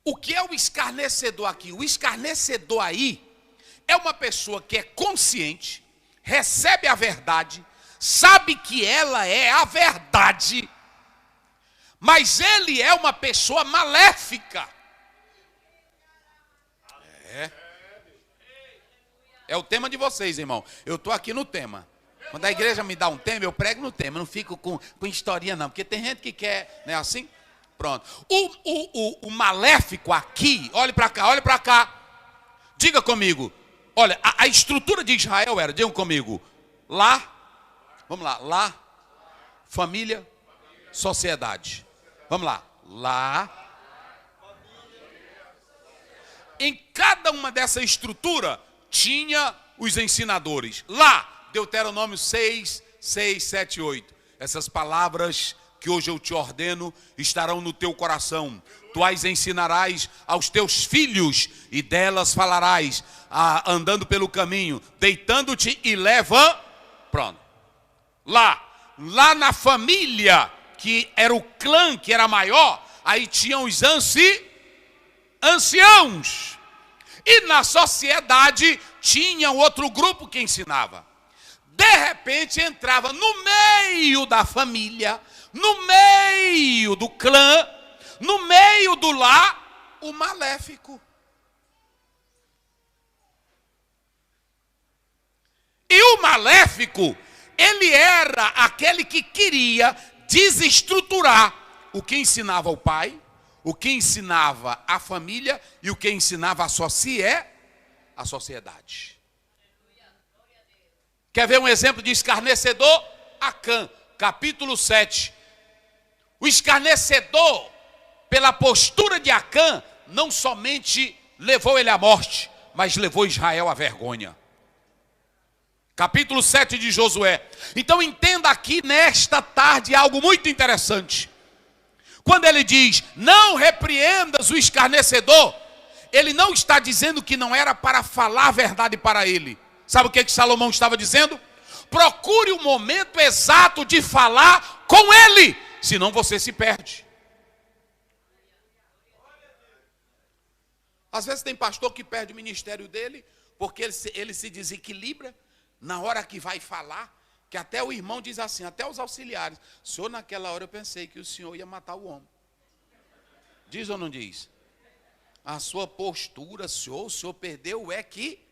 O que é o escarnecedor aqui? O escarnecedor aí é uma pessoa que é consciente, recebe a verdade, sabe que ela é a verdade, mas ele é uma pessoa maléfica. É o tema de vocês, irmão. Eu estou aqui no tema. Quando a igreja me dá um tema, eu prego no tema. Eu não fico com historinha, não. Porque tem gente que quer, não é assim? Pronto. O maléfico aqui, olhe para cá, olhe para cá. Diga comigo. Olha, a estrutura de Israel era, digam comigo. Lá, vamos lá. Lá, família, sociedade. Vamos lá. Lá. Em cada uma dessa estrutura, tinha os ensinadores. Lá, Deuteronômio 6, 6, 7, 8. Essas palavras que hoje eu te ordeno estarão no teu coração. Tu as ensinarás aos teus filhos e delas falarás, andando pelo caminho, deitando-te e leva. Pronto. Lá na família, que era o clã que era maior, aí tinham os anciãos. E na sociedade tinha outro grupo que ensinava. De repente entrava no meio da família, no meio do clã, no meio do lar, o maléfico. E o maléfico, ele era aquele que queria desestruturar o que ensinava o pai, o que ensinava a família e o que ensinava a sociedade. Quer ver um exemplo de escarnecedor? Acã, capítulo 7. O escarnecedor, pela postura de Acã, não somente levou ele à morte, mas levou Israel à vergonha. Capítulo 7 de Josué. Então entenda aqui nesta tarde algo muito interessante. Quando ele diz, não repreendas o escarnecedor, ele não está dizendo que não era para falar a verdade para ele. Sabe o que Salomão estava dizendo? Procure o momento exato de falar com ele, senão você se perde. Às vezes tem pastor que perde o ministério dele, porque ele se desequilibra na hora que vai falar, que até o irmão diz assim, até os auxiliares, senhor, naquela hora eu pensei que o senhor ia matar o homem. Diz ou não diz? A sua postura, senhor, o senhor perdeu é que...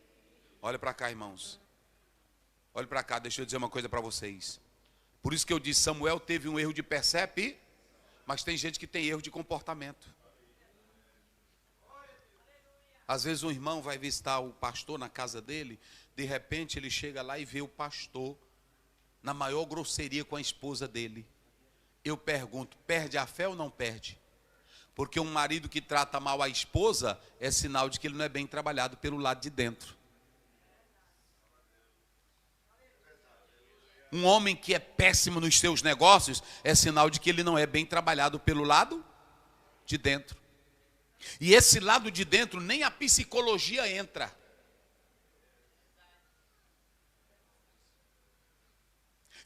Olha para cá, irmãos. Olha para cá, deixa eu dizer uma coisa para vocês. Por isso que eu disse, Samuel teve um erro de percepe, mas tem gente que tem erro de comportamento. Às vezes um irmão vai visitar o pastor na casa dele, de repente ele chega lá e vê o pastor na maior grosseria com a esposa dele. Eu pergunto, perde a fé ou não perde? Porque um marido que trata mal a esposa é sinal de que ele não é bem trabalhado pelo lado de dentro. Um homem que é péssimo nos seus negócios é sinal de que ele não é bem trabalhado pelo lado de dentro. E esse lado de dentro nem a psicologia entra.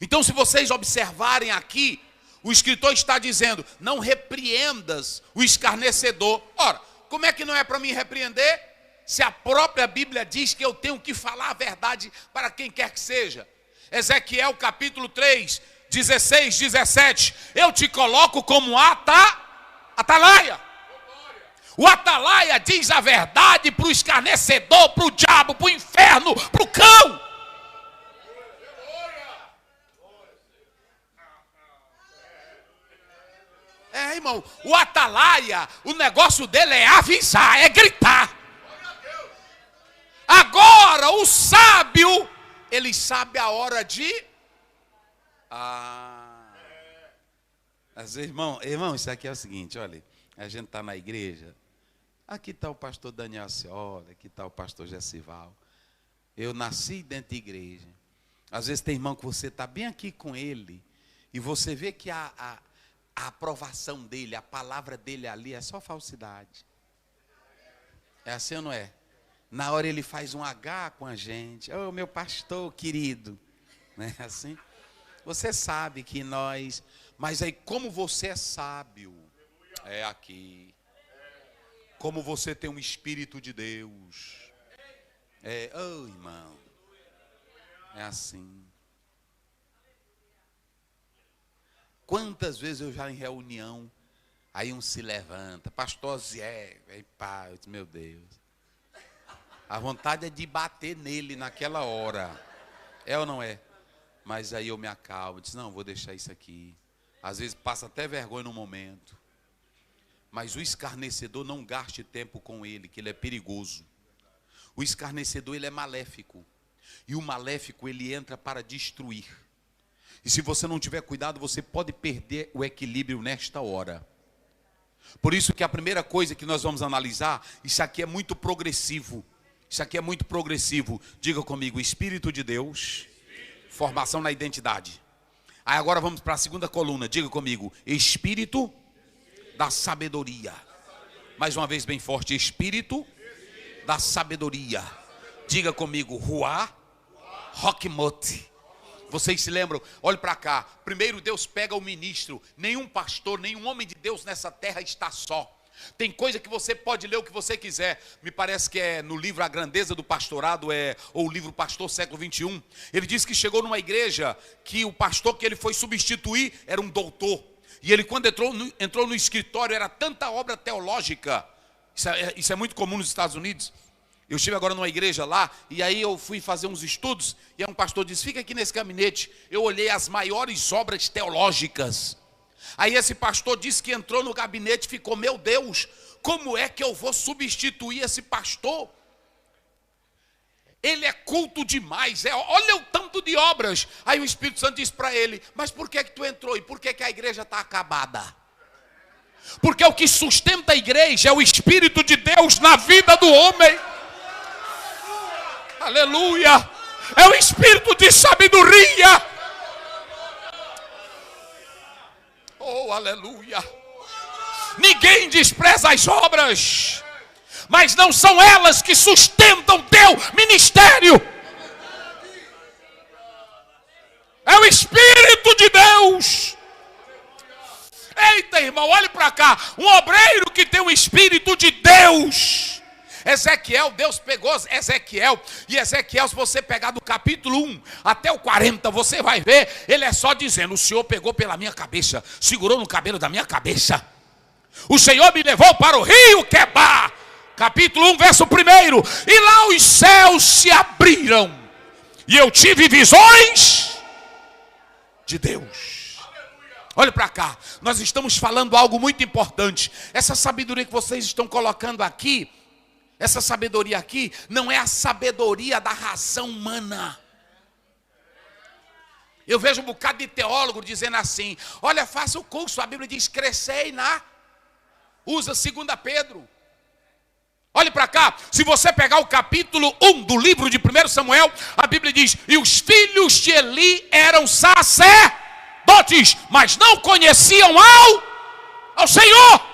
Então, se vocês observarem aqui, o escritor está dizendo, não repreendas o escarnecedor. Ora, como é que não é para mim repreender? Se a própria Bíblia diz que eu tenho que falar a verdade para quem quer que seja. Ezequiel capítulo 3, 16, 17. Eu te coloco como atalaia. O atalaia diz a verdade para o escarnecedor, para o diabo, para o inferno, para o cão. Irmão, o atalaia, o negócio dele é avisar, é gritar. Agora, o sábio, ele sabe a hora de... Mas, irmão, isso aqui é o seguinte, olha, a gente está na igreja, aqui está o pastor Daniel Ciola, aqui está o pastor Gessival. Eu nasci dentro de igreja. Às vezes tem irmão que você está bem aqui com ele, e você vê que a aprovação dele, a palavra dele ali é só falsidade. É assim ou não é? Na hora ele faz um H com a gente. Ô, meu pastor querido. Não é assim? Você sabe que nós... Mas aí como você é sábio, é aqui. Como você tem um Espírito de Deus. Irmão. É assim. Quantas vezes eu já em reunião, aí um se levanta, pastor Zé, pá, eu disse, meu Deus. A vontade é de bater nele naquela hora. É ou não é? Mas aí eu me acalmo, disse, não, vou deixar isso aqui. Às vezes passa até vergonha no momento. Mas o escarnecedor, não gaste tempo com ele, que ele é perigoso. O escarnecedor, ele é maléfico. E o maléfico, ele entra para destruir. E se você não tiver cuidado, você pode perder o equilíbrio nesta hora. Por isso que a primeira coisa que nós vamos analisar, isso aqui é muito progressivo. Isso aqui é muito progressivo. Diga comigo, Espírito de Deus, formação na identidade. Aí agora vamos para a segunda coluna. Diga comigo, Espírito da sabedoria. Mais uma vez bem forte, Espírito da sabedoria. Diga comigo, Ruá Roquimote. Vocês se lembram? Olhe para cá. Primeiro Deus pega o ministro. Nenhum pastor, nenhum homem de Deus nessa terra está só. Tem coisa que você pode ler o que você quiser. Me parece que é no livro A Grandeza do Pastorado, ou o livro Pastor Século XXI. Ele diz que chegou numa igreja que o pastor que ele foi substituir era um doutor. E ele, quando entrou no escritório, era tanta obra teológica. Isso é muito comum nos Estados Unidos. Eu estive agora numa igreja lá, e aí eu fui fazer uns estudos, e aí um pastor disse, fica aqui nesse gabinete. Eu olhei as maiores obras teológicas. Aí esse pastor disse que entrou no gabinete e ficou, meu Deus, como é que eu vou substituir esse pastor? Ele é culto demais, olha o tanto de obras. Aí o Espírito Santo disse para ele, mas por que tu entrou e por que a igreja está acabada? Porque o que sustenta a igreja é o Espírito de Deus na vida do homem. Aleluia! É o Espírito de sabedoria. Oh, aleluia! Ninguém despreza as obras, mas não são elas que sustentam teu ministério. É o Espírito de Deus. Eita, irmão, olhe para cá. Um obreiro que tem o Espírito de Deus. Ezequiel, Deus pegou Ezequiel. E Ezequiel, se você pegar do capítulo 1 até o 40, você vai ver, ele é só dizendo, o Senhor pegou pela minha cabeça, segurou no cabelo da minha cabeça. O Senhor me levou para o rio Quebar. Capítulo 1, verso 1. E lá os céus se abriram. E eu tive visões de Deus. Olha para cá. Nós estamos falando algo muito importante. Essa sabedoria que vocês estão colocando aqui, essa sabedoria aqui, não é a sabedoria da razão humana. Eu vejo um bocado de teólogo dizendo assim, olha, faça o curso, a Bíblia diz, crescei na... Usa 2 Pedro. Olhe para cá, se você pegar o capítulo 1 do livro de 1 Samuel, a Bíblia diz, e os filhos de Eli eram sacerdotes, mas não conheciam ao Senhor.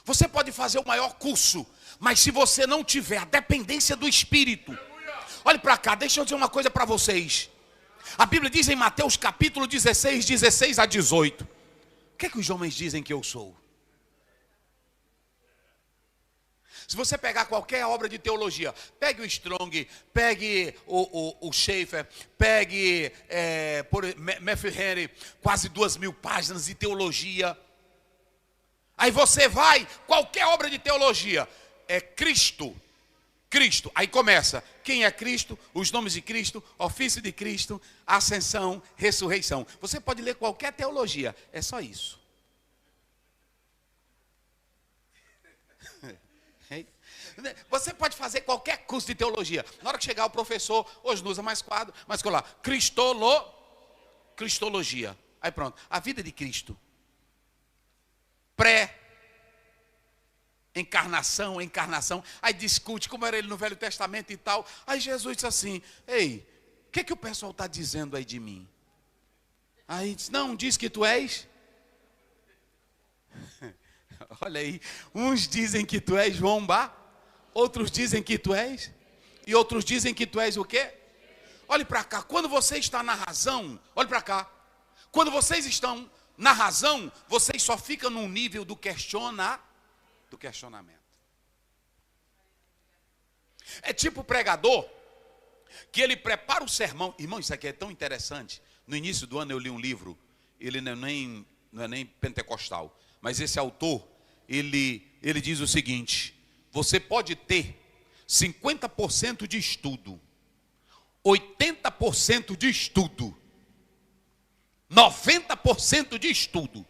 Você pode fazer o maior curso, mas se você não tiver a dependência do Espírito... Olhe para cá, deixa eu dizer uma coisa para vocês. A Bíblia diz em Mateus capítulo 16, 16 a 18. O que é que os homens dizem que eu sou? Se você pegar qualquer obra de teologia, pegue o Strong, pegue o Schaeffer, pegue Matthew Henry, quase 2.000 páginas de teologia. Aí você vai, qualquer obra de teologia, é Cristo. Cristo, aí começa, quem é Cristo, os nomes de Cristo, ofício de Cristo, ascensão, ressurreição. Você pode ler qualquer teologia, é só isso. Você pode fazer qualquer curso de teologia. Na hora que chegar o professor, hoje não usa mais quadro, mas colar, Cristologia. Aí pronto, a vida de Cristo. Encarnação, aí discute como era ele no Velho Testamento e tal. Aí Jesus disse assim, ei, o que o pessoal está dizendo aí de mim? Aí diz, não, diz que tu és. Olha aí, uns dizem que tu és João Bá, outros dizem que tu és, e outros dizem que tu és o quê? Olhe para cá, quando você está na razão, olhe para cá, quando vocês estão na razão, vocês só ficam no nível do questionamento. É tipo o pregador, que ele prepara o sermão. Irmão, isso aqui é tão interessante. No início do ano eu li um livro, ele não é nem pentecostal, mas esse autor, ele diz o seguinte, você pode ter 50% de estudo, 80% de estudo, 90% de estudo,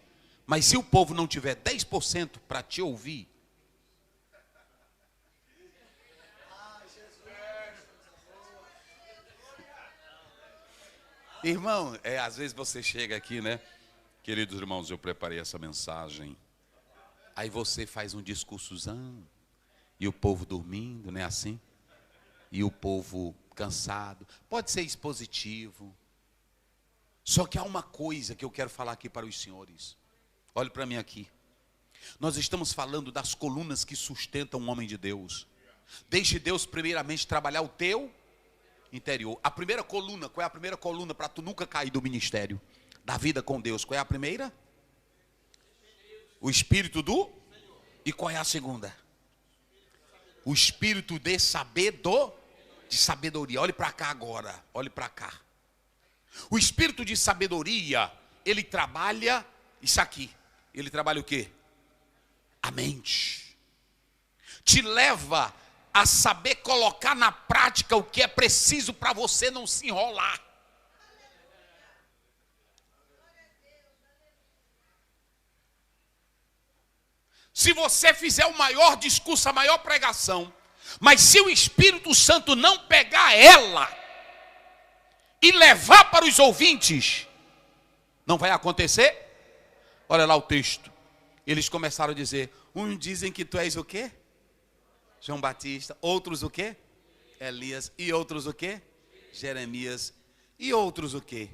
mas se o povo não tiver 10% para te ouvir, irmão, às vezes você chega aqui, né? Queridos irmãos, eu preparei essa mensagem. Aí você faz um discursozão, e o povo dormindo, não é assim? E o povo cansado. Pode ser expositivo. Só que há uma coisa que eu quero falar aqui para os senhores. Olhe para mim aqui. Nós estamos falando das colunas que sustentam um homem de Deus. Deixe Deus primeiramente trabalhar o teu interior. A primeira coluna, qual é a primeira coluna para tu nunca cair do ministério? Da vida com Deus, qual é a primeira? O espírito do... E qual é a segunda? O espírito de sabedoria. Olhe para cá agora. Olhe para cá. O espírito de sabedoria, ele trabalha isso aqui. Ele trabalha o quê? A mente. Te leva a saber colocar na prática o que é preciso para você não se enrolar. Se você fizer o maior discurso, a maior pregação, mas se o Espírito Santo não pegar ela e levar para os ouvintes, não vai acontecer? Olha lá o texto. Eles começaram a dizer, uns dizem que tu és o quê? João Batista. Outros o quê? Elias. E outros o quê? Jeremias. E outros o quê?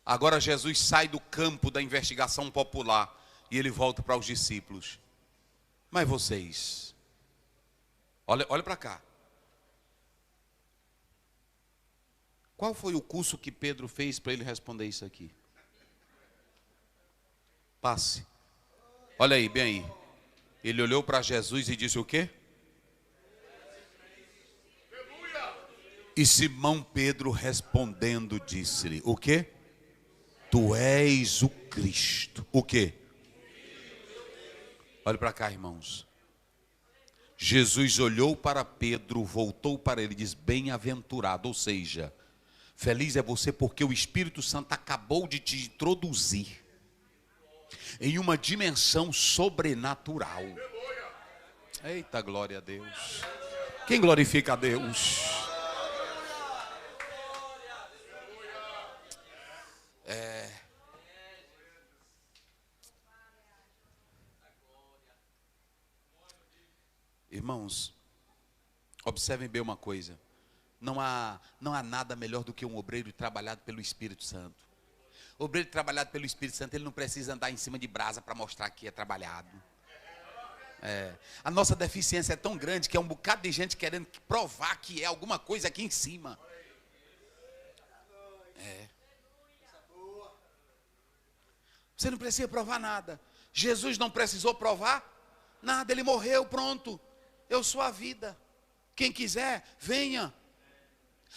Agora Jesus sai do campo da investigação popular e ele volta para os discípulos. Mas vocês, olha para cá. Qual foi o curso que Pedro fez para ele responder isso aqui? Passe. Olha aí, bem aí. Ele olhou para Jesus e disse o quê? E Simão Pedro respondendo disse-lhe, o quê? Tu és o Cristo. O quê? Olha para cá, irmãos. Jesus olhou para Pedro, voltou para ele e diz, bem-aventurado, ou seja, feliz é você porque o Espírito Santo acabou de te introduzir em uma dimensão sobrenatural. Eita, glória a Deus. Quem glorifica a Deus? Irmãos, observem bem uma coisa. Não há nada melhor do que um obreiro trabalhado pelo Espírito Santo. O obreiro trabalhado pelo Espírito Santo, ele não precisa andar em cima de brasa para mostrar que é trabalhado. A nossa deficiência é tão grande que é um bocado de gente querendo provar que é alguma coisa aqui em cima. Você não precisa provar nada. Jesus não precisou provar nada, ele morreu, pronto. Eu sou a vida. Quem quiser, venha.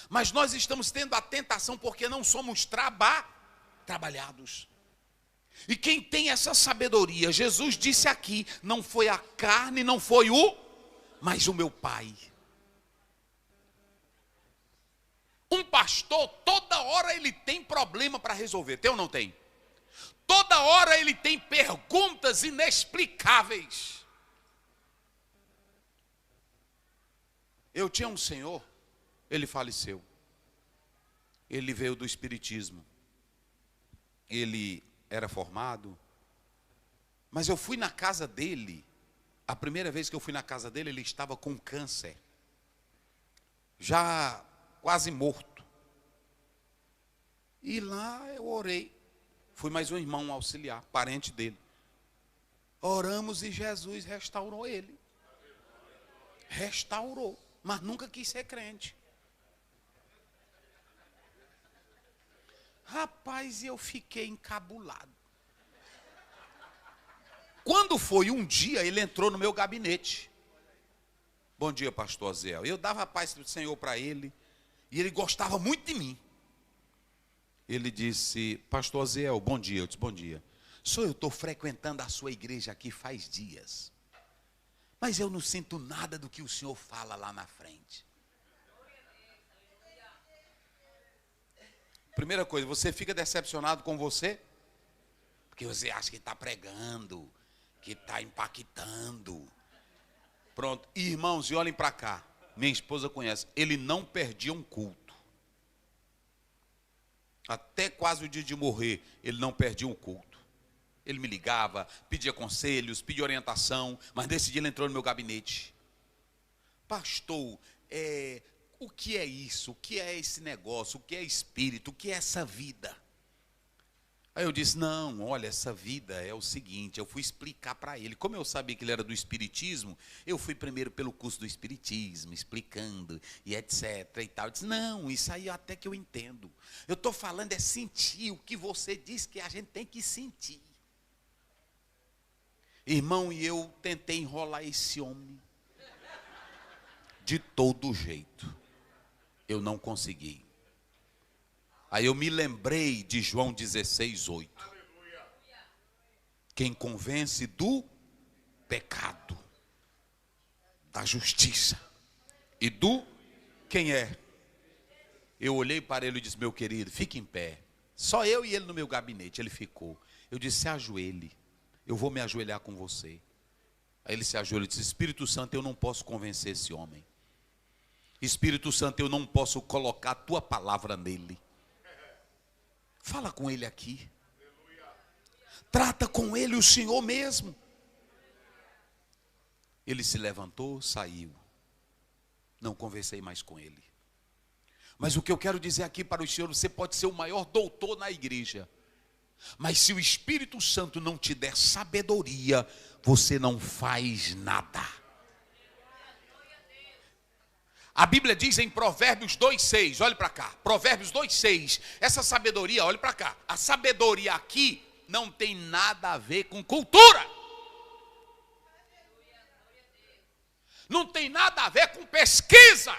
Mas nós estamos tendo a tentação porque não somos trabalhados. E quem tem essa sabedoria, Jesus disse aqui, não foi a carne, não foi mas o meu Pai. Um pastor, toda hora ele tem problema para resolver, tem ou não tem? Toda hora ele tem perguntas inexplicáveis. Eu tinha um senhor, ele faleceu. Ele veio do espiritismo. Ele era formado. Mas eu fui na casa dele. A primeira vez que eu fui na casa dele, ele estava com câncer. Já quase morto. E lá eu orei. Fui mais um irmão auxiliar, parente dele. Oramos e Jesus restaurou ele. Restaurou. Mas nunca quis ser crente. Rapaz, eu fiquei encabulado. Quando foi um dia, ele entrou no meu gabinete. Bom dia, pastor Aziel. Eu dava a paz do Senhor para ele. E ele gostava muito de mim. Ele disse, pastor Aziel, bom dia. Eu disse, bom dia. Eu estou frequentando a sua igreja aqui faz dias. Mas eu não sinto nada do que o senhor fala lá na frente. Primeira coisa, você fica decepcionado com você? Porque você acha que está pregando, que está impactando. Pronto, irmãos, e olhem para cá. Minha esposa conhece, ele não perdia um culto. Até quase o dia de morrer, ele não perdia um culto. Ele me ligava, pedia conselhos, pedia orientação, mas nesse dia ele entrou no meu gabinete. Pastor, o que é isso? O que é esse negócio? O que é espírito? O que é essa vida? Aí eu disse, não, olha, essa vida é o seguinte, eu fui explicar para ele. Como eu sabia que ele era do espiritismo, eu fui primeiro pelo curso do espiritismo, explicando e etc e tal. Eu disse, não, isso aí até que eu entendo. Eu estou falando é sentir o que você diz que a gente tem que sentir. Irmão, e eu tentei enrolar esse homem de todo jeito. Eu não consegui. Aí eu me lembrei de João 16:8. Quem convence do pecado, da justiça e do quem é? Eu olhei para ele e disse: meu querido, fique em pé. Só eu e ele no meu gabinete. Ele ficou. Eu disse: se ajoelhe, eu vou me ajoelhar com você. Aí ele se ajoelhou e disse: Espírito Santo, eu não posso convencer esse homem. Espírito Santo, eu não posso colocar a tua palavra nele. Fala com ele aqui. Trata com ele o Senhor mesmo. Ele se levantou, saiu. Não conversei mais com ele. Mas o que eu quero dizer aqui para o senhor: você pode ser o maior doutor na igreja, mas se o Espírito Santo não te der sabedoria, você não faz nada. A Bíblia diz em Provérbios 2:6, olhe para cá, Provérbios 2:6, essa sabedoria, olhe para cá, a sabedoria aqui não tem nada a ver com cultura, não tem nada a ver com pesquisa.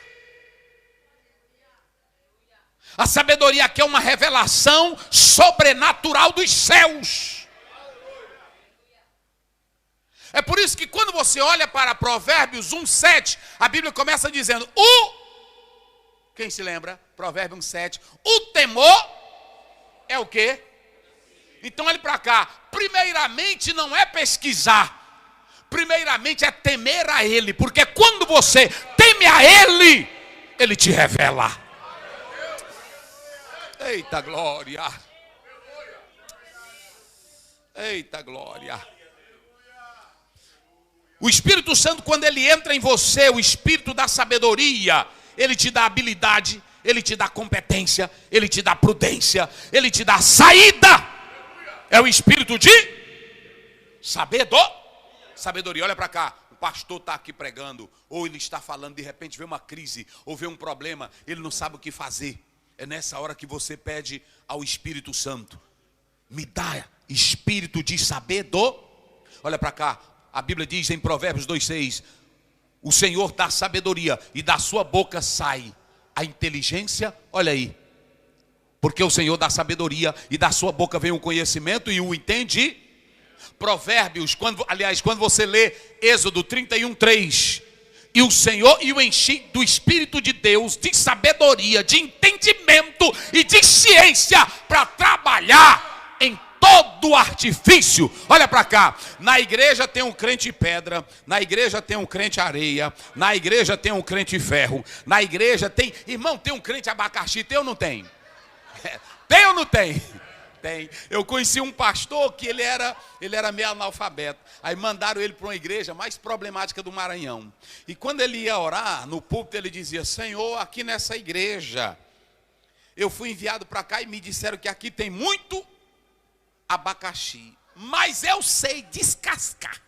A sabedoria aqui é uma revelação sobrenatural dos céus. É por isso que quando você olha para Provérbios 1:7, a Bíblia começa dizendo: quem se lembra? Provérbios 1:7, o temor é o quê? Então olhe para cá, primeiramente não é pesquisar, primeiramente é temer a Ele, porque quando você teme a Ele, Ele te revela. Eita glória! Eita glória! O Espírito Santo, quando ele entra em você, o Espírito da sabedoria, ele te dá habilidade, ele te dá competência, ele te dá prudência, ele te dá saída. É o Espírito de sabedoria. Olha para cá, o pastor está aqui pregando, ou ele está falando, de repente vê uma crise, ou vê um problema, ele não sabe o que fazer. É nessa hora que você pede ao Espírito Santo: me dá espírito de sabedoria. Olha para cá, a Bíblia diz em Provérbios 2:6, o Senhor dá sabedoria e da sua boca sai a inteligência. Olha aí, porque o Senhor dá sabedoria e da sua boca vem o conhecimento e o entende. Provérbios, quando você lê Êxodo 31:3, e o Senhor e o enchi do Espírito de Deus, de sabedoria, de entendimento e de ciência para trabalhar em todo artifício. Olha para cá, na igreja tem um crente pedra, na igreja tem um crente areia, na igreja tem um crente ferro, na igreja tem, irmão, tem um crente abacaxi, tem ou não tem? Tem ou não tem? Tem. Eu conheci um pastor que ele era meio analfabeto. Aí mandaram ele para uma igreja mais problemática do Maranhão. E quando ele ia orar, no púlpito ele dizia: Senhor, aqui nessa igreja, eu fui enviado para cá e me disseram que aqui tem muito abacaxi, mas eu sei descascar.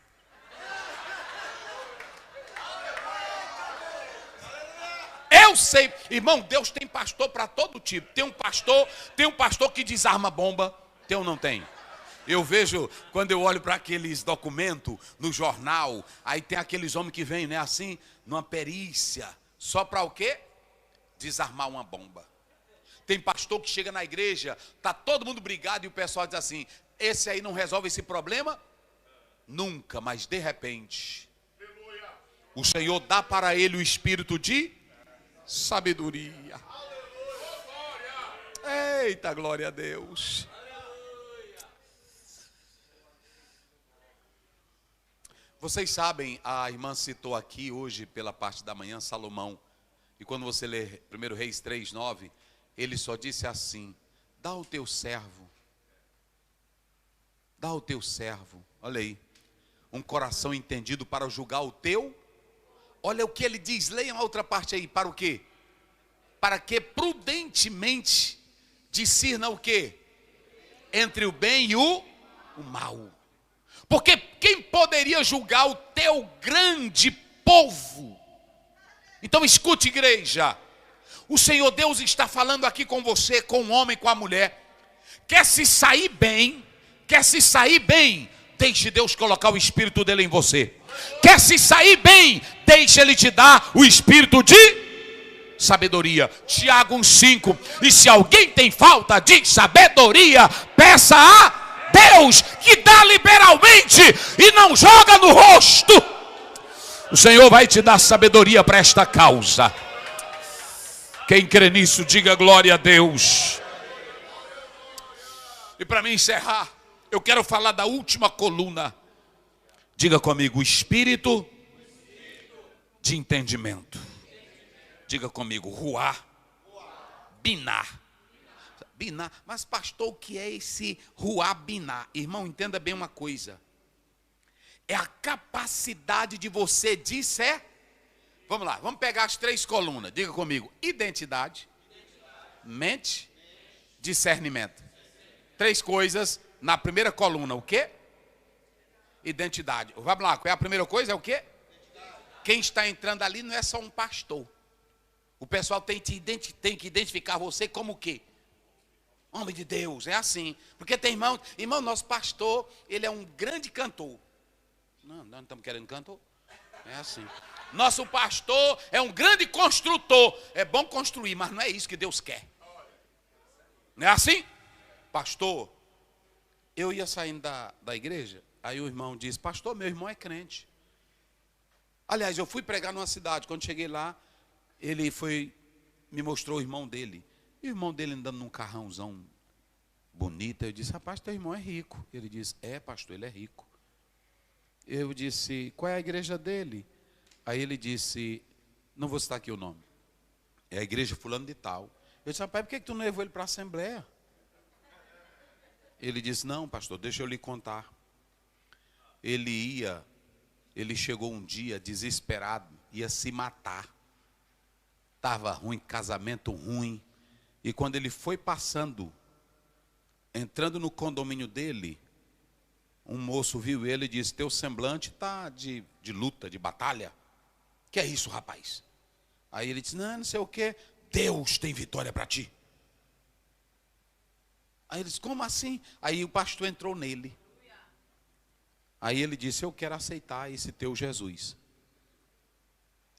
Eu sei, irmão, Deus tem pastor para todo tipo. Tem um pastor que desarma bomba, tem ou não tem? Eu vejo, quando eu olho para aqueles documentos no jornal, aí tem aqueles homens que vêm, né, assim, numa perícia, só para o quê? Desarmar uma bomba. Tem pastor que chega na igreja, tá todo mundo brigado e o pessoal diz assim: esse aí não resolve esse problema? Nunca, mas de repente, o Senhor dá para ele o espírito de sabedoria. Eita, glória a Deus. Vocês sabem, a irmã citou aqui hoje pela parte da manhã Salomão, e quando você lê 1 Reis 3:9, ele só disse assim: dá ao teu servo, olha aí, um coração entendido para julgar o teu. Olha o que ele diz, leiam a outra parte aí, para o quê? Para que prudentemente discirna o quê? Entre o bem e o mal. Porque quem poderia julgar o teu grande povo? Então escute, igreja, o Senhor Deus está falando aqui com você, com o homem, com a mulher. Quer se sair bem, deixe Deus colocar o Espírito dele em você. Quer se sair bem, deixe ele te dar o Espírito de sabedoria. Tiago 1,5. E se alguém tem falta de sabedoria, peça a Deus, que dá liberalmente e não joga no rosto. O Senhor vai te dar sabedoria para esta causa. Quem crê nisso, diga glória a Deus. E para me encerrar, eu quero falar da última coluna. Diga comigo, o espírito de entendimento. Diga comigo, ruar, binar. Binar. Mas pastor, o que é esse ruar, binar? Irmão, entenda bem uma coisa. É a capacidade de você disser. Vamos lá, vamos pegar as 3 colunas. Diga comigo, identidade, mente, discernimento. 3 coisas na primeira coluna. O quê? Identidade. Vamos lá, qual é a primeira coisa? É o quê? Quem está entrando ali não é só um pastor. O pessoal tem que identificar você como o quê? Homem de Deus, é assim. Porque tem irmão, nosso pastor, ele é um grande cantor. Não, nós não estamos querendo cantor. É assim. Nosso pastor é um grande construtor. É bom construir, mas não é isso que Deus quer. Não é assim? Pastor, eu ia saindo da igreja, aí o irmão disse, pastor, meu irmão é crente. Aliás, eu fui pregar numa cidade, quando cheguei lá, ele me mostrou o irmão dele. E o irmão dele andando num carrãozão bonito. Eu disse, rapaz, teu irmão é rico. Ele disse, é pastor, ele é rico. Eu disse, qual é a igreja dele? Aí ele disse, não vou citar aqui o nome. É a igreja fulano de tal. Eu disse, rapaz, por que tu não levou ele para a assembleia? Ele disse, não, pastor, deixa eu lhe contar. Ele chegou um dia desesperado, ia se matar. Estava ruim, casamento ruim. E quando ele foi entrando no condomínio dele, um moço viu ele e disse, teu semblante está de luta, de batalha. Que é isso, rapaz? Aí ele disse, não sei o quê. Deus tem vitória para ti. Aí ele disse, como assim? Aí o pastor entrou nele. Aí ele disse, eu quero aceitar esse teu Jesus.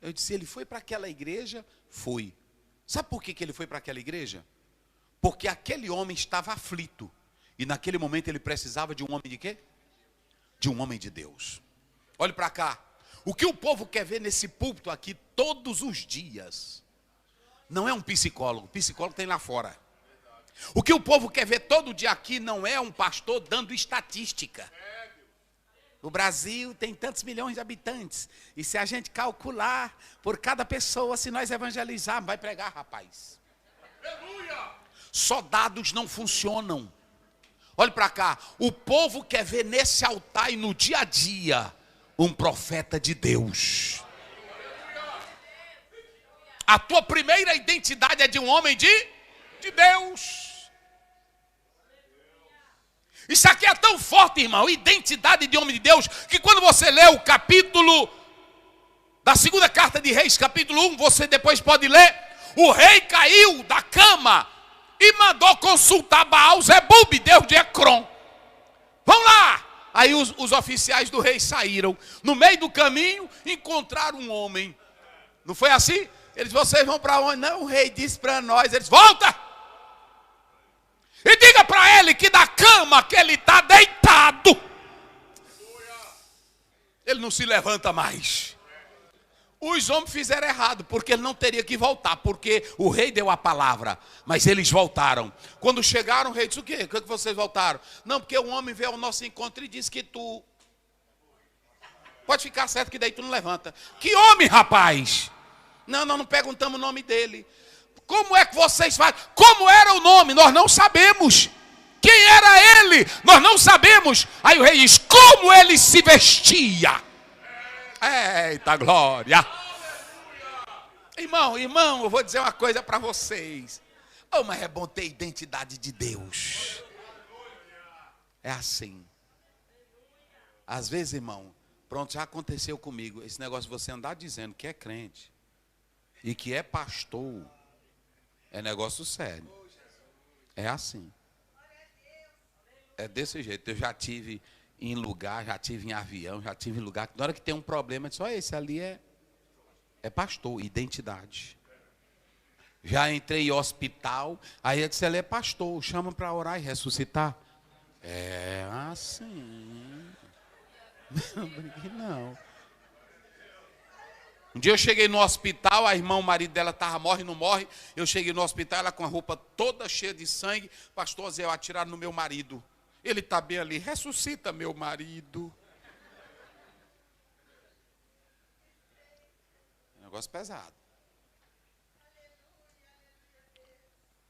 Eu disse, ele foi para aquela igreja? Foi. Sabe por que ele foi para aquela igreja? Porque aquele homem estava aflito. E naquele momento ele precisava de um homem de quê? De um homem de Deus. Olhe para cá. O que o povo quer ver nesse púlpito aqui todos os dias não é um psicólogo. O psicólogo tem lá fora. O que o povo quer ver todo dia aqui não é um pastor dando estatística. O Brasil tem tantos milhões de habitantes. E se a gente calcular por cada pessoa, se nós evangelizarmos, vai pregar, rapaz. Só dados não funcionam. Olhe para cá. O povo quer ver nesse altar e no dia a dia um profeta de Deus. A tua primeira identidade é de um homem de Deus. Isso aqui é tão forte, irmão, identidade de homem de Deus, que quando você lê o capítulo da segunda carta de Reis, capítulo 1, você depois pode ler, o rei caiu da cama e mandou consultar Baal-zebub, Deus de Ecrom. Vamos lá! Aí os oficiais do rei saíram, no meio do caminho encontraram um homem. Não foi assim? Eles, vocês vão para onde? Não, o rei disse para nós, eles, volta! E diga para ele que da cama que ele está deitado, ele não se levanta mais. Os homens fizeram errado, porque ele não teria que voltar, porque o rei deu a palavra, mas eles voltaram. Quando chegaram, o rei disse, o quê? Por que vocês voltaram? Não, porque o homem veio ao nosso encontro e disse que tu... Pode ficar certo que daí tu não levanta. Que homem, rapaz? Não, nós não perguntamos o nome dele. Como é que vocês fazem? Como era o nome? Nós não sabemos. Quem era ele? Nós não sabemos. Aí o rei diz, como ele se vestia? Eita glória. Irmão, eu vou dizer uma coisa para vocês. Oh, mas é bom ter identidade de Deus. É assim. Às vezes, irmão, pronto, já aconteceu comigo. Esse negócio de você andar dizendo que é crente e que é pastor, é negócio sério. É assim. É desse jeito. Eu já tive em lugar, já tive em avião, já tive em lugar. Na hora que tem um problema, eu disse, olha, esse ali é pastor, identidade. Já entrei em hospital, aí eu disse, ele é pastor, chama para orar e ressuscitar. É assim. Não brinque não. Um dia eu cheguei no hospital, a irmã, o marido dela estava, morre, não morre. Eu cheguei no hospital, ela com a roupa toda cheia de sangue. Pastor Zé, atiraram no meu marido. Ele está bem ali, ressuscita meu marido. Negócio pesado.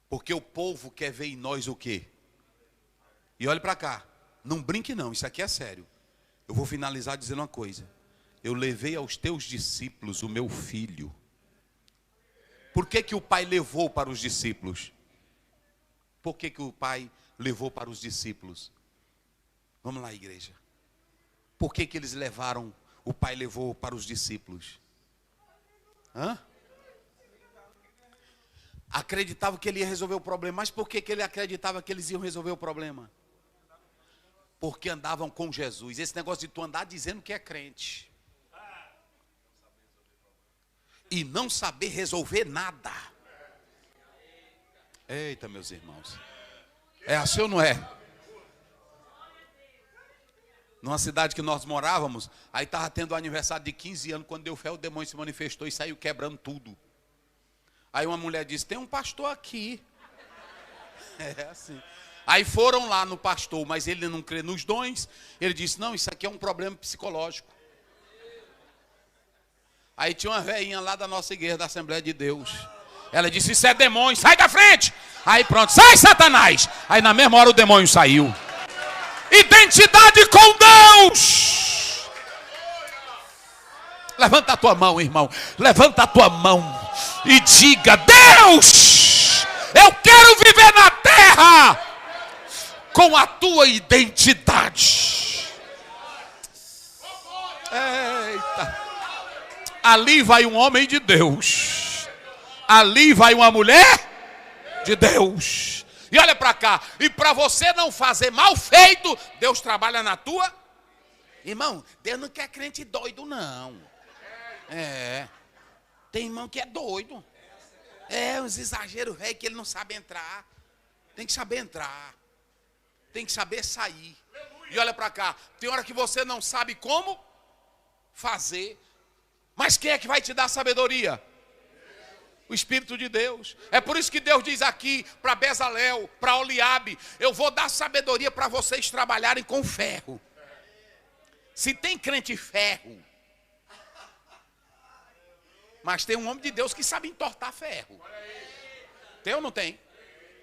Porque o povo quer ver em nós o quê? E olhe para cá, não brinque não, isso aqui é sério. Eu vou finalizar dizendo uma coisa. Eu levei aos teus discípulos o meu filho. Por que que o pai levou para os discípulos? Por que que o pai levou para os discípulos? Vamos lá, igreja. Por que que eles levaram, o pai levou para os discípulos? Hã? Acreditava que ele ia resolver o problema. Mas por que que ele acreditava que eles iam resolver o problema? Porque andavam com Jesus. Esse negócio de tu andar dizendo que é crente e não saber resolver nada. Eita, meus irmãos. É assim ou não é? Numa cidade que nós morávamos, aí estava tendo o aniversário de 15 anos, quando deu fé, o demônio se manifestou e saiu quebrando tudo. Aí uma mulher disse, tem um pastor aqui. É assim. Aí foram lá no pastor, mas ele não crê nos dons. Ele disse, não, isso aqui é um problema psicológico. Aí tinha uma velhinha lá da nossa igreja, da Assembleia de Deus. Ela disse, isso é demônio, sai da frente. Aí pronto, sai Satanás. Aí na mesma hora o demônio saiu. Identidade com Deus. Levanta a tua mão, irmão. Levanta a tua mão e diga, Deus, eu quero viver na terra com a tua identidade. Eita. Ali vai um homem de Deus. Ali vai uma mulher de Deus. E olha para cá. E para você não fazer mal feito, Deus trabalha na tua. Irmão, Deus não quer crente doido, não. Tem irmão que é doido. Uns exageros velho que ele não sabe entrar. Tem que saber entrar. Tem que saber sair. E olha para cá. Tem hora que você não sabe como fazer. Mas quem é que vai te dar sabedoria? O Espírito de Deus. É por isso que Deus diz aqui para Bezalel, para Oliabe, eu vou dar sabedoria para vocês trabalharem com ferro. Se tem crente ferro, mas tem um homem de Deus que sabe entortar ferro. Tem ou não tem?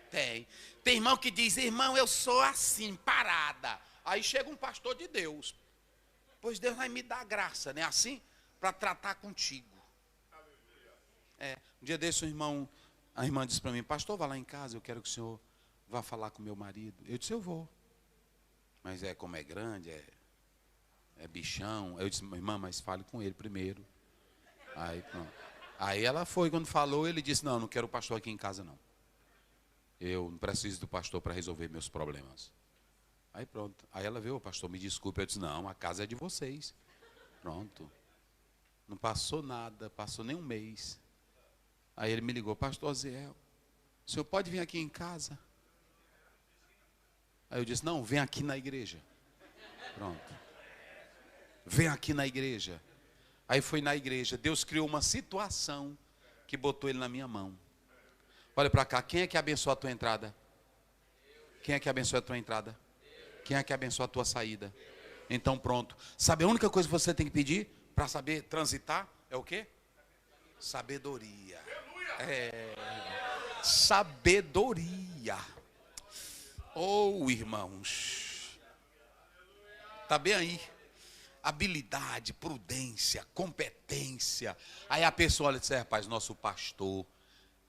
Tem. Tem irmão que diz, irmão, eu sou assim, parada. Aí chega um pastor de Deus. Pois Deus vai me dar graça, né? Assim, para tratar contigo. Um dia desse, a irmã disse para mim, pastor, vá lá em casa, eu quero que o senhor vá falar com meu marido. Eu disse, eu vou. Mas como é grande, é bichão. Eu disse, irmã, mas fale com ele primeiro. Aí pronto. Aí ela foi, quando falou, ele disse, não quero o pastor aqui em casa não. Eu não preciso do pastor para resolver meus problemas. Aí pronto. Aí ela veio, pastor, me desculpe. Eu disse, não, a casa é de vocês. Pronto. Não passou nada, passou nem um mês. Aí ele me ligou, pastor Ziel, o senhor pode vir aqui em casa? Aí eu disse, não, vem aqui na igreja. Pronto. Vem aqui na igreja. Aí foi na igreja. Deus criou uma situação que botou ele na minha mão. Olha para cá, quem é que abençoa a tua entrada? Quem é que abençoa a tua entrada? Quem é que abençoa a tua saída? Então pronto. Sabe a única coisa que você tem que pedir para saber transitar? É o quê? Sabedoria. Sabedoria. Irmãos. Está bem aí. Habilidade, prudência, competência. Aí a pessoa olha e diz, rapaz, nosso pastor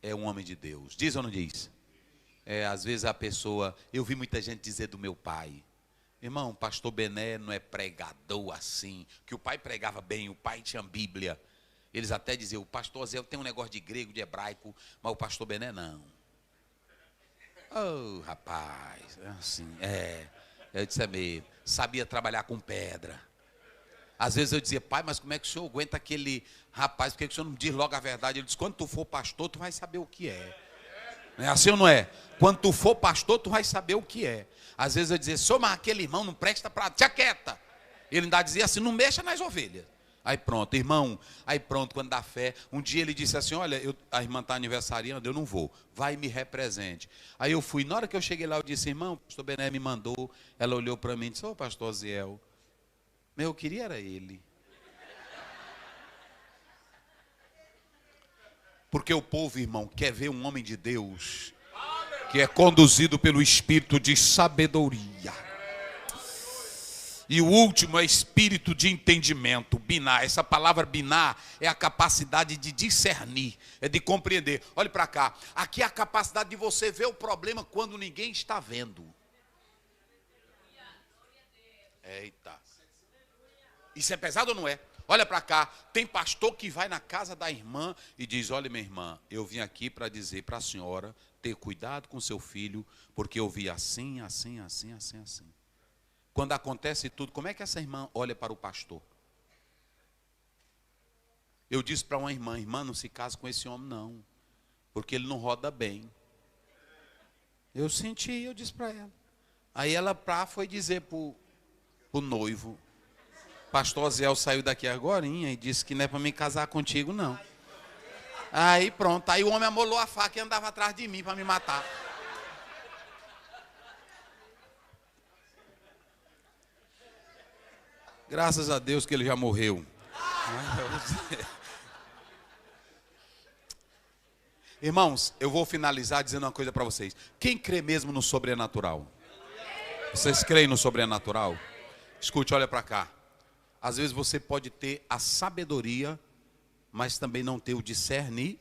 é um homem de Deus. Diz ou não diz? Às vezes a pessoa, eu vi muita gente dizer do meu pai, irmão, o pastor Bené não é pregador assim, que o pai pregava bem, o pai tinha Bíblia. Eles até diziam, o pastor Zé tem um negócio de grego, de hebraico, mas o pastor Bené não. Rapaz, assim, eu disse mesmo. sabia trabalhar com pedra. Às vezes eu dizia, pai, mas como é que o senhor aguenta aquele rapaz? Por que o senhor não diz logo a verdade? Ele disse, quando tu for pastor, tu vai saber o que é. Não é assim ou não é? Quando tu for pastor, tu vai saber o que é. Às vezes eu dizia, senhor, mas aquele irmão não presta para... Tia quieta. Ele ainda dizia assim, não mexa nas ovelhas. Aí pronto, irmão, aí pronto, quando dá fé. Um dia ele disse assim, olha, a irmã está aniversariando, eu não vou. Vai e me represente. Aí eu fui, na hora que eu cheguei lá, eu disse, irmão, o pastor Bené me mandou. Ela olhou para mim e disse, ô pastor Oziel, eu queria era ele. Porque o povo, irmão, quer ver um homem de Deus que é conduzido pelo espírito de sabedoria. E o último é espírito de entendimento, binar. Essa palavra binar é a capacidade de discernir, é de compreender. Olhe para cá, aqui é a capacidade de você ver o problema quando ninguém está vendo. Eita. Isso é pesado ou não é? Olha para cá, tem pastor que vai na casa da irmã e diz, olha minha irmã, eu vim aqui para dizer para a senhora ter cuidado com seu filho, porque eu vi assim, assim, assim, assim, assim. Quando acontece tudo, como é que essa irmã olha para o pastor? Eu disse para uma irmã, irmã, não se case com esse homem não, porque ele não roda bem. Eu senti, eu disse para ela. Aí ela foi dizer para o noivo, pastor Oziel saiu daqui agorinha e disse que não é para me casar contigo não. Aí pronto, aí o homem amolou a faca e andava atrás de mim para me matar. Graças a Deus que ele já morreu. Irmãos, eu vou finalizar dizendo uma coisa para vocês. Quem crê mesmo no sobrenatural? Vocês creem no sobrenatural? Escute, olha para cá. Às vezes você pode ter a sabedoria, mas também não ter o discernimento.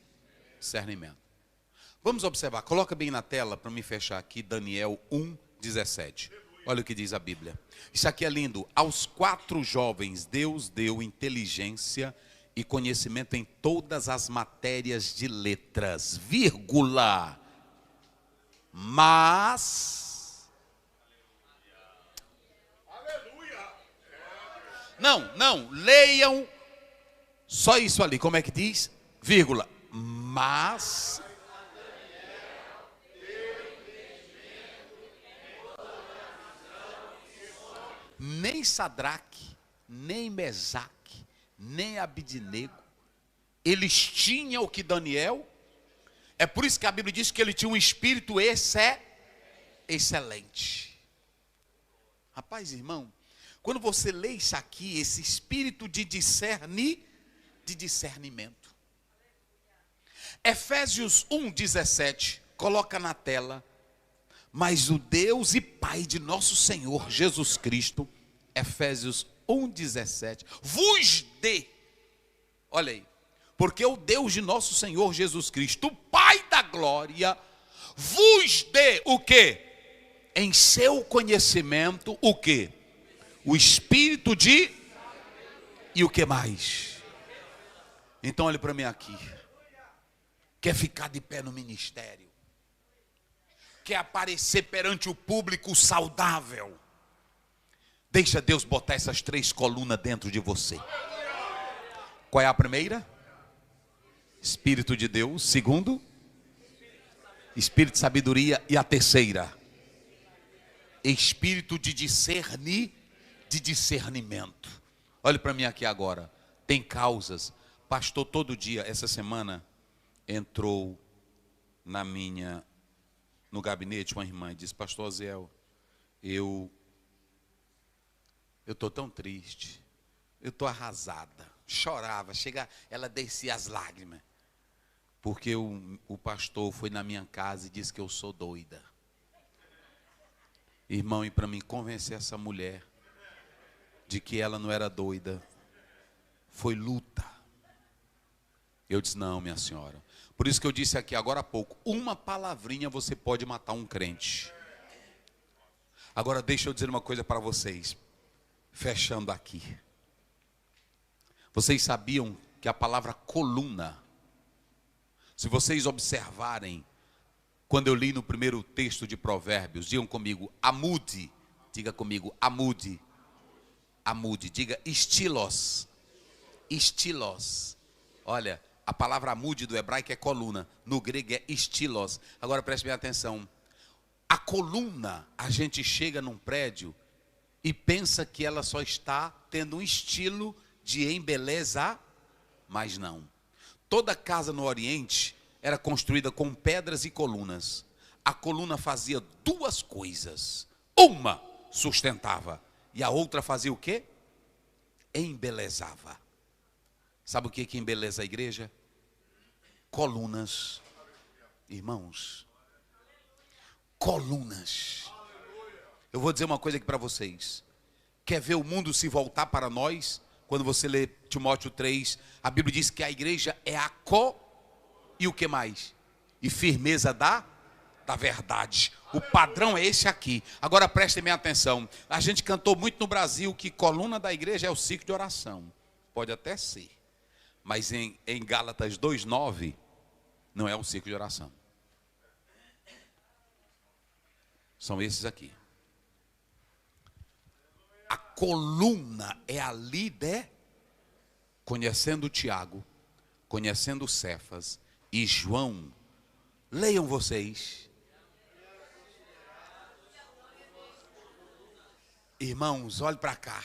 Vamos observar, coloca bem na tela para me fechar aqui, Daniel 1:17. Olha o que diz a Bíblia. Isso aqui é lindo. Aos 4 jovens Deus deu inteligência e conhecimento em todas as matérias de letras, vírgula. Mas... Não, leiam só isso ali. Como é que diz? Vírgula. Mas... nem Sadraque, nem Mesaque, nem Abidnego, eles tinham o que Daniel. É por isso que a Bíblia diz que ele tinha um espírito excelente. Rapaz, irmão, quando você lê isso aqui, esse espírito de discernimento. Efésios 1:17, coloca na tela. Mas o Deus e Pai de nosso Senhor Jesus Cristo, Efésios 1:17, vos dê, olha aí, porque o Deus de nosso Senhor Jesus Cristo, o Pai da glória, vos dê o quê? Em seu conhecimento, o quê? O espírito de... e o que mais? Então olhe para mim aqui. Quer ficar de pé no ministério? Quer aparecer perante o público saudável? Deixa Deus botar essas 3 colunas dentro de você. Qual é a primeira? Espírito de Deus. Segundo, espírito de sabedoria. E a terceira? Espírito de discernimento. Olhe para mim aqui agora. Tem causas. Pastor, todo dia, essa semana, entrou no gabinete uma irmã e disse, pastor Oziel, eu estou tão triste, eu estou arrasada, chorava, ela descia as lágrimas, porque o pastor foi na minha casa e disse que eu sou doida. Irmão, e para mim convencer essa mulher de que ela não era doida, foi luta. Eu disse, não, minha senhora. Por isso que eu disse aqui agora há pouco, uma palavrinha você pode matar um crente. Agora deixa eu dizer uma coisa para vocês, fechando aqui. Vocês sabiam que a palavra coluna, se vocês observarem, quando eu li no primeiro texto de Provérbios, digam comigo, amude. Diga comigo, amude. Amude, diga estilos. Estilos. Olha, a palavra amude do hebraico é coluna, no grego é estilos. Agora preste bem atenção. A coluna, a gente chega num prédio e pensa que ela só está tendo um estilo de embelezar, mas não. Toda casa no Oriente era construída com pedras e colunas. A coluna fazia duas coisas. Uma sustentava e a outra fazia o quê? Embelezava. Sabe o que embeleza a igreja? Colunas. Irmãos, colunas. Eu vou dizer uma coisa aqui para vocês. Quer ver o mundo se voltar para nós? Quando você lê Timóteo 3, a Bíblia diz que a igreja é a e o que mais? E firmeza da verdade. O padrão é esse aqui. Agora prestem bem atenção. A gente cantou muito no Brasil que coluna da igreja é o ciclo de oração. Pode até ser. Mas em Gálatas 2:9 não é um ciclo de oração. São esses aqui. A coluna é a líder, conhecendo Tiago, conhecendo Cefas e João. Leiam vocês. Irmãos, olhe para cá.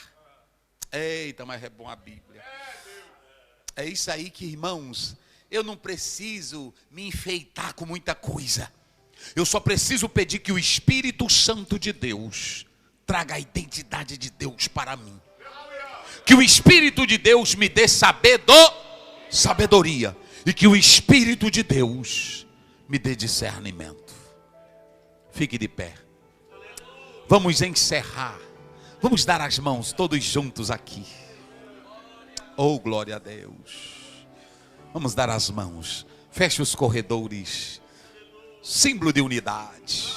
Eita, mas é bom a Bíblia. É isso aí que, irmãos, eu não preciso me enfeitar com muita coisa. Eu só preciso pedir que o Espírito Santo de Deus traga a identidade de Deus para mim. Que o Espírito de Deus me dê sabedoria. E que o Espírito de Deus me dê discernimento. Fique de pé. Vamos encerrar. Vamos dar as mãos todos juntos aqui. Oh, glória a Deus. Vamos dar as mãos. Feche os corredores. Símbolo de unidade.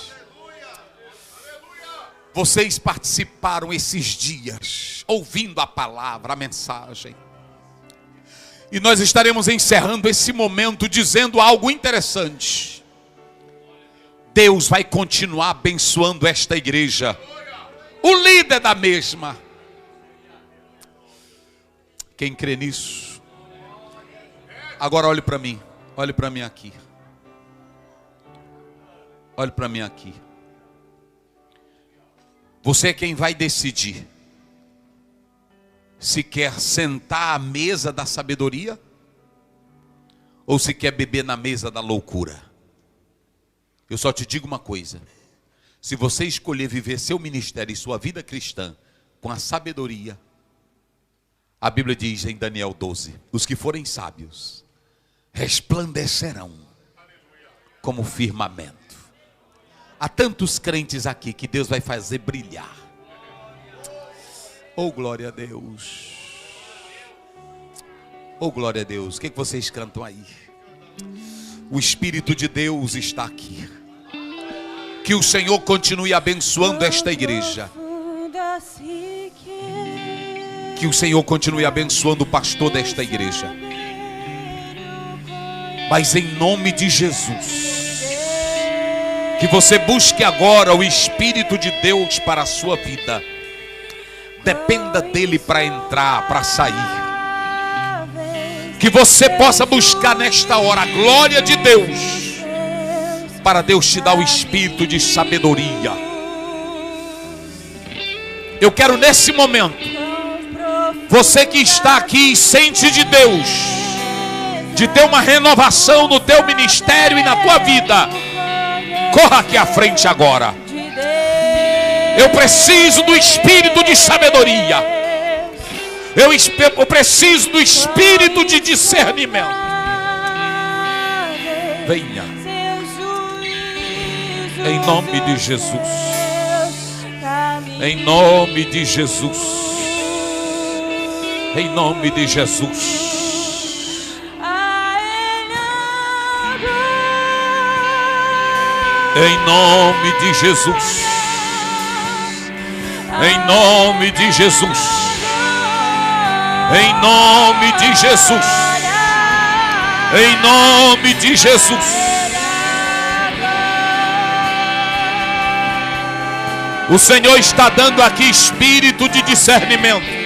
Vocês participaram esses dias, ouvindo a palavra, a mensagem. E nós estaremos encerrando esse momento dizendo algo interessante. Deus vai continuar abençoando esta igreja. O líder da mesma. Quem crê nisso? Agora olhe para mim. Olhe para mim aqui. Olhe para mim aqui. Você é quem vai decidir se quer sentar à mesa da sabedoria ou se quer beber na mesa da loucura. Eu só te digo uma coisa. Se você escolher viver seu ministério e sua vida cristã com a sabedoria, a Bíblia diz em Daniel 12, os que forem sábios resplandecerão como firmamento. Há tantos crentes aqui que Deus vai fazer brilhar. Oh, glória a Deus. Oh, glória a Deus. O que vocês cantam aí? O Espírito de Deus está aqui. Que o Senhor continue abençoando esta igreja. Que o Senhor continue abençoando o pastor desta igreja. Mas em nome de Jesus, que você busque agora o Espírito de Deus para a sua vida. Dependa dele para entrar, para sair. Que você possa buscar nesta hora a glória de Deus, para Deus te dar o espírito de sabedoria. Eu quero nesse momento, você que está aqui e sente de Deus, de ter uma renovação no teu ministério e na tua vida, corra aqui à frente agora. Eu preciso do espírito de sabedoria. Eu preciso do espírito de discernimento. Venha. Em nome de Jesus. Em nome de Jesus. Em nome de Jesus. Em nome de Jesus. Em nome de Jesus. Em nome de Jesus. Em nome de Jesus. O Senhor está dando aqui espírito de discernimento.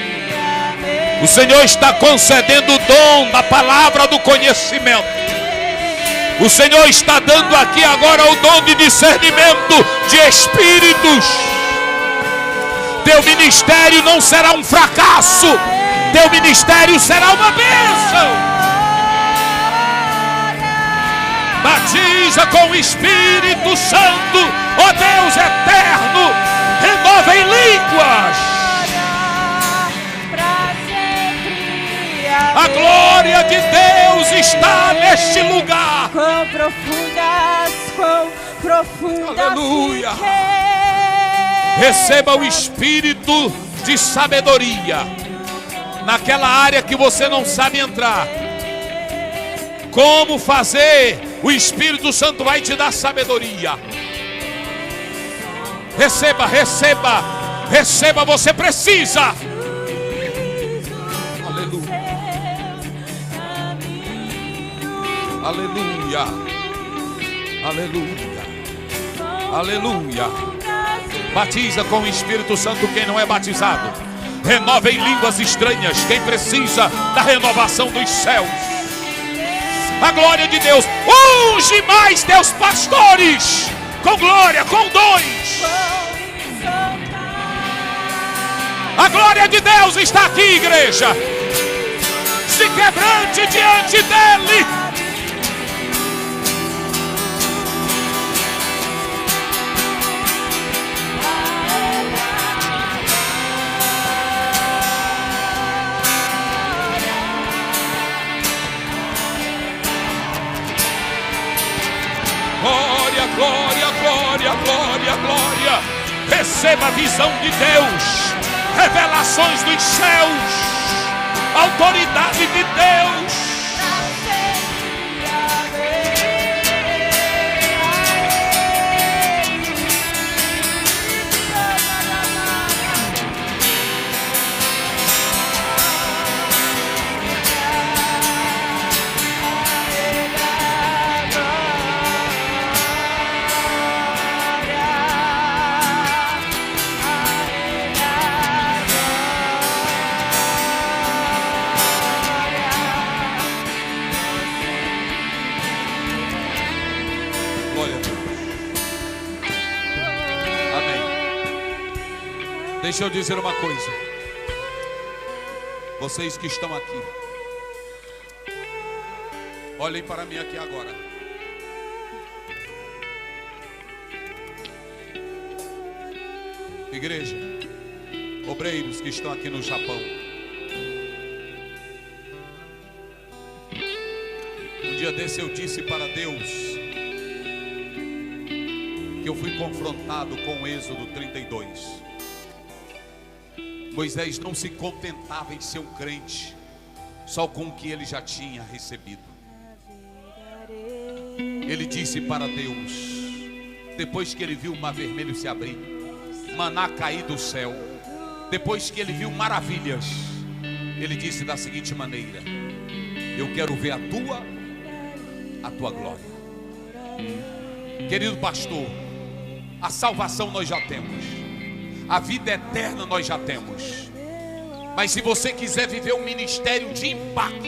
O Senhor está concedendo o dom da palavra do conhecimento. O Senhor está dando aqui agora o dom de discernimento de espíritos. Teu ministério não será um fracasso. Teu ministério será uma bênção. Batiza com o Espírito Santo, ó Deus eterno, renova em línguas. A glória de Deus está neste lugar. Quão profundas, aleluia. Receba o espírito de sabedoria naquela área que você não sabe entrar. Como fazer? O Espírito Santo vai te dar sabedoria. Receba, receba, receba, você precisa. Aleluia. Aleluia. Aleluia. Aleluia. Batiza com o Espírito Santo quem não é batizado. Renova em línguas estranhas quem precisa da renovação dos céus. A glória de Deus. Unge mais teus pastores com glória, com dons. A glória de Deus está aqui, igreja. Se quebrante diante dele. Glória, glória, glória, glória, glória. Receba a visão de Deus, revelações dos céus, autoridade de Deus. Deixa eu dizer uma coisa. Vocês que estão aqui, olhem para mim aqui agora. Igreja, obreiros que estão aqui no Japão. Um dia desse eu disse para Deus que eu fui confrontado com o Êxodo 32. Moisés não se contentava em ser um crente só com o que ele já tinha recebido. Ele disse para Deus, depois que ele viu o mar vermelho se abrir, maná cair do céu, depois que ele viu maravilhas, ele disse da seguinte maneira: eu quero ver a tua glória. Querido pastor, a salvação nós já temos, a vida eterna nós já temos. Mas se você quiser viver um ministério de impacto,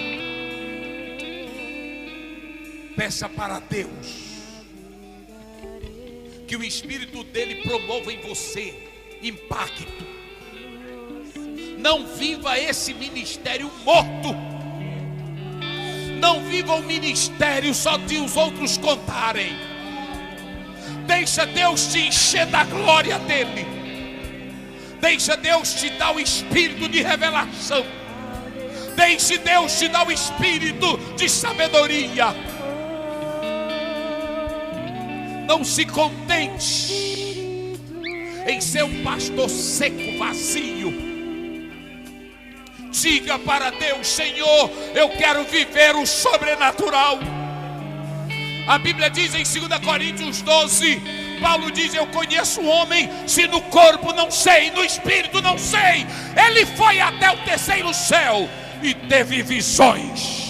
peça para Deus que o Espírito dele promova em você impacto. Não viva esse ministério morto. Não viva o ministério só de os outros contarem. Deixa Deus te encher da glória dele. Deixa Deus te dar o espírito de revelação. Deixe Deus te dar o espírito de sabedoria. Não se contente em ser um pastor seco, vazio. Diga para Deus: Senhor, eu quero viver o sobrenatural. A Bíblia diz em 2 Coríntios 12, Paulo diz: eu conheço o homem, se no corpo não sei, no espírito não sei. Ele foi até o terceiro céu e teve visões.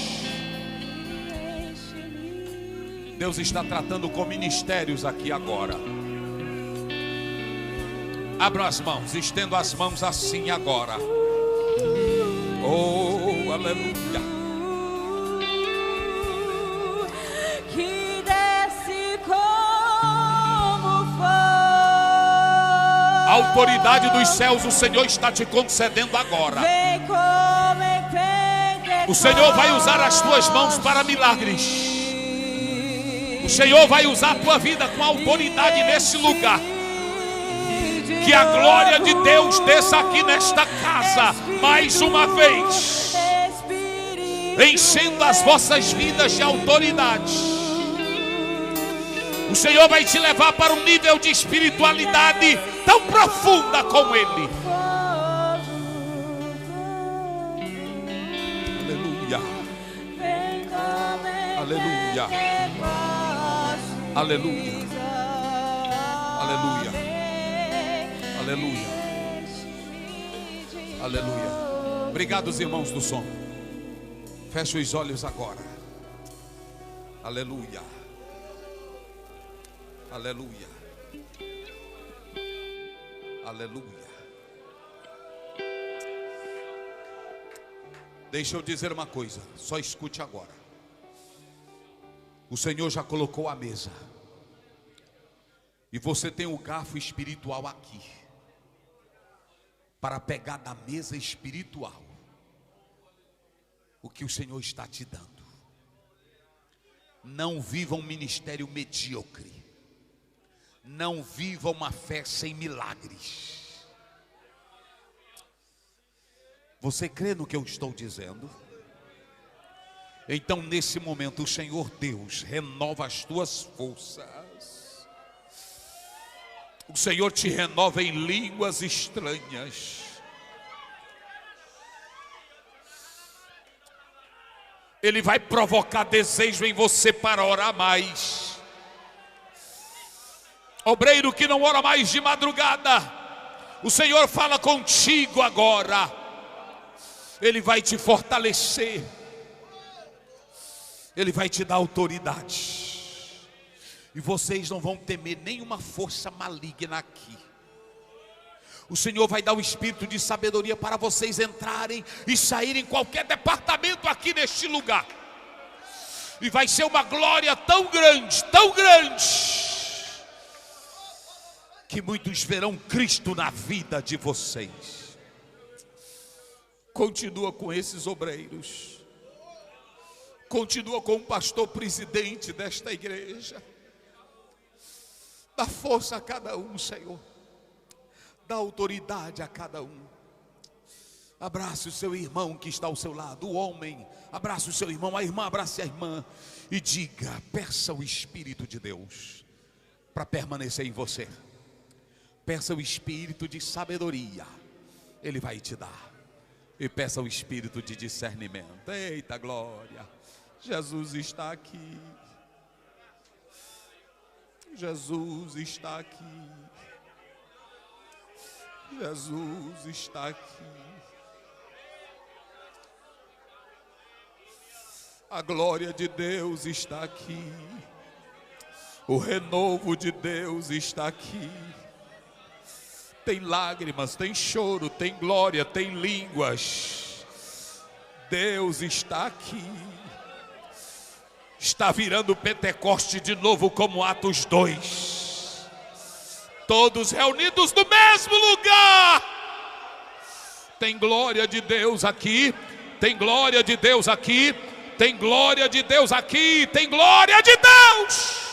Deus está tratando com ministérios aqui agora. Abra as mãos, estendo as mãos assim agora. Oh, aleluia. Que desce como fogo. A autoridade dos céus o Senhor está te concedendo agora. Vem como em Pentecostes. O Senhor vai usar as tuas mãos para milagres. O Senhor vai usar a tua vida com autoridade nesse lugar. Que a glória de Deus desça aqui nesta casa mais uma vez, enchendo as vossas vidas de autoridade. O Senhor vai te levar para um nível de espiritualidade tão profunda como Ele. Aleluia. Aleluia. Aleluia. Aleluia. Aleluia. Aleluia. Obrigado, os irmãos do som. Feche os olhos agora. Aleluia. Aleluia. Aleluia. Deixa eu dizer uma coisa, só escute agora. O Senhor já colocou a mesa. E você tem o garfo espiritual aqui, para pegar da mesa espiritual o que o Senhor está te dando. Não viva um ministério medíocre. Não viva uma fé sem milagres. Você crê no que eu estou dizendo? Então nesse momento o Senhor Deus renova as tuas forças. O Senhor te renova em línguas estranhas. Ele vai provocar desejo em você para orar mais. Obreiro que não ora mais de madrugada, o Senhor fala contigo agora. Ele vai te fortalecer. Ele vai te dar autoridade. E vocês não vão temer nenhuma força maligna aqui. O Senhor vai dar o espírito de sabedoria para vocês entrarem e saírem em qualquer departamento aqui neste lugar. E vai ser uma glória tão grande, que muitos verão Cristo na vida de vocês. Continua com esses obreiros. Continua com o pastor presidente desta igreja. Dá força a cada um, Senhor. Dá autoridade a cada um. Abrace o seu irmão que está ao seu lado. O homem, abrace o seu irmão. A irmã, abrace a irmã. E diga, peça o Espírito de Deus para permanecer em você. Peça o Espírito de sabedoria. Ele vai te dar. E peça o Espírito de discernimento. Eita glória. Jesus está aqui. Jesus está aqui. Jesus está aqui. A glória de Deus está aqui. O renovo de Deus está aqui. Tem lágrimas, tem choro, tem glória, tem línguas. Deus está aqui. Está virando Pentecoste de novo como Atos 2. Todos reunidos no mesmo lugar. Tem glória de Deus aqui. Tem glória de Deus aqui. Tem glória de Deus aqui. Tem glória de Deus.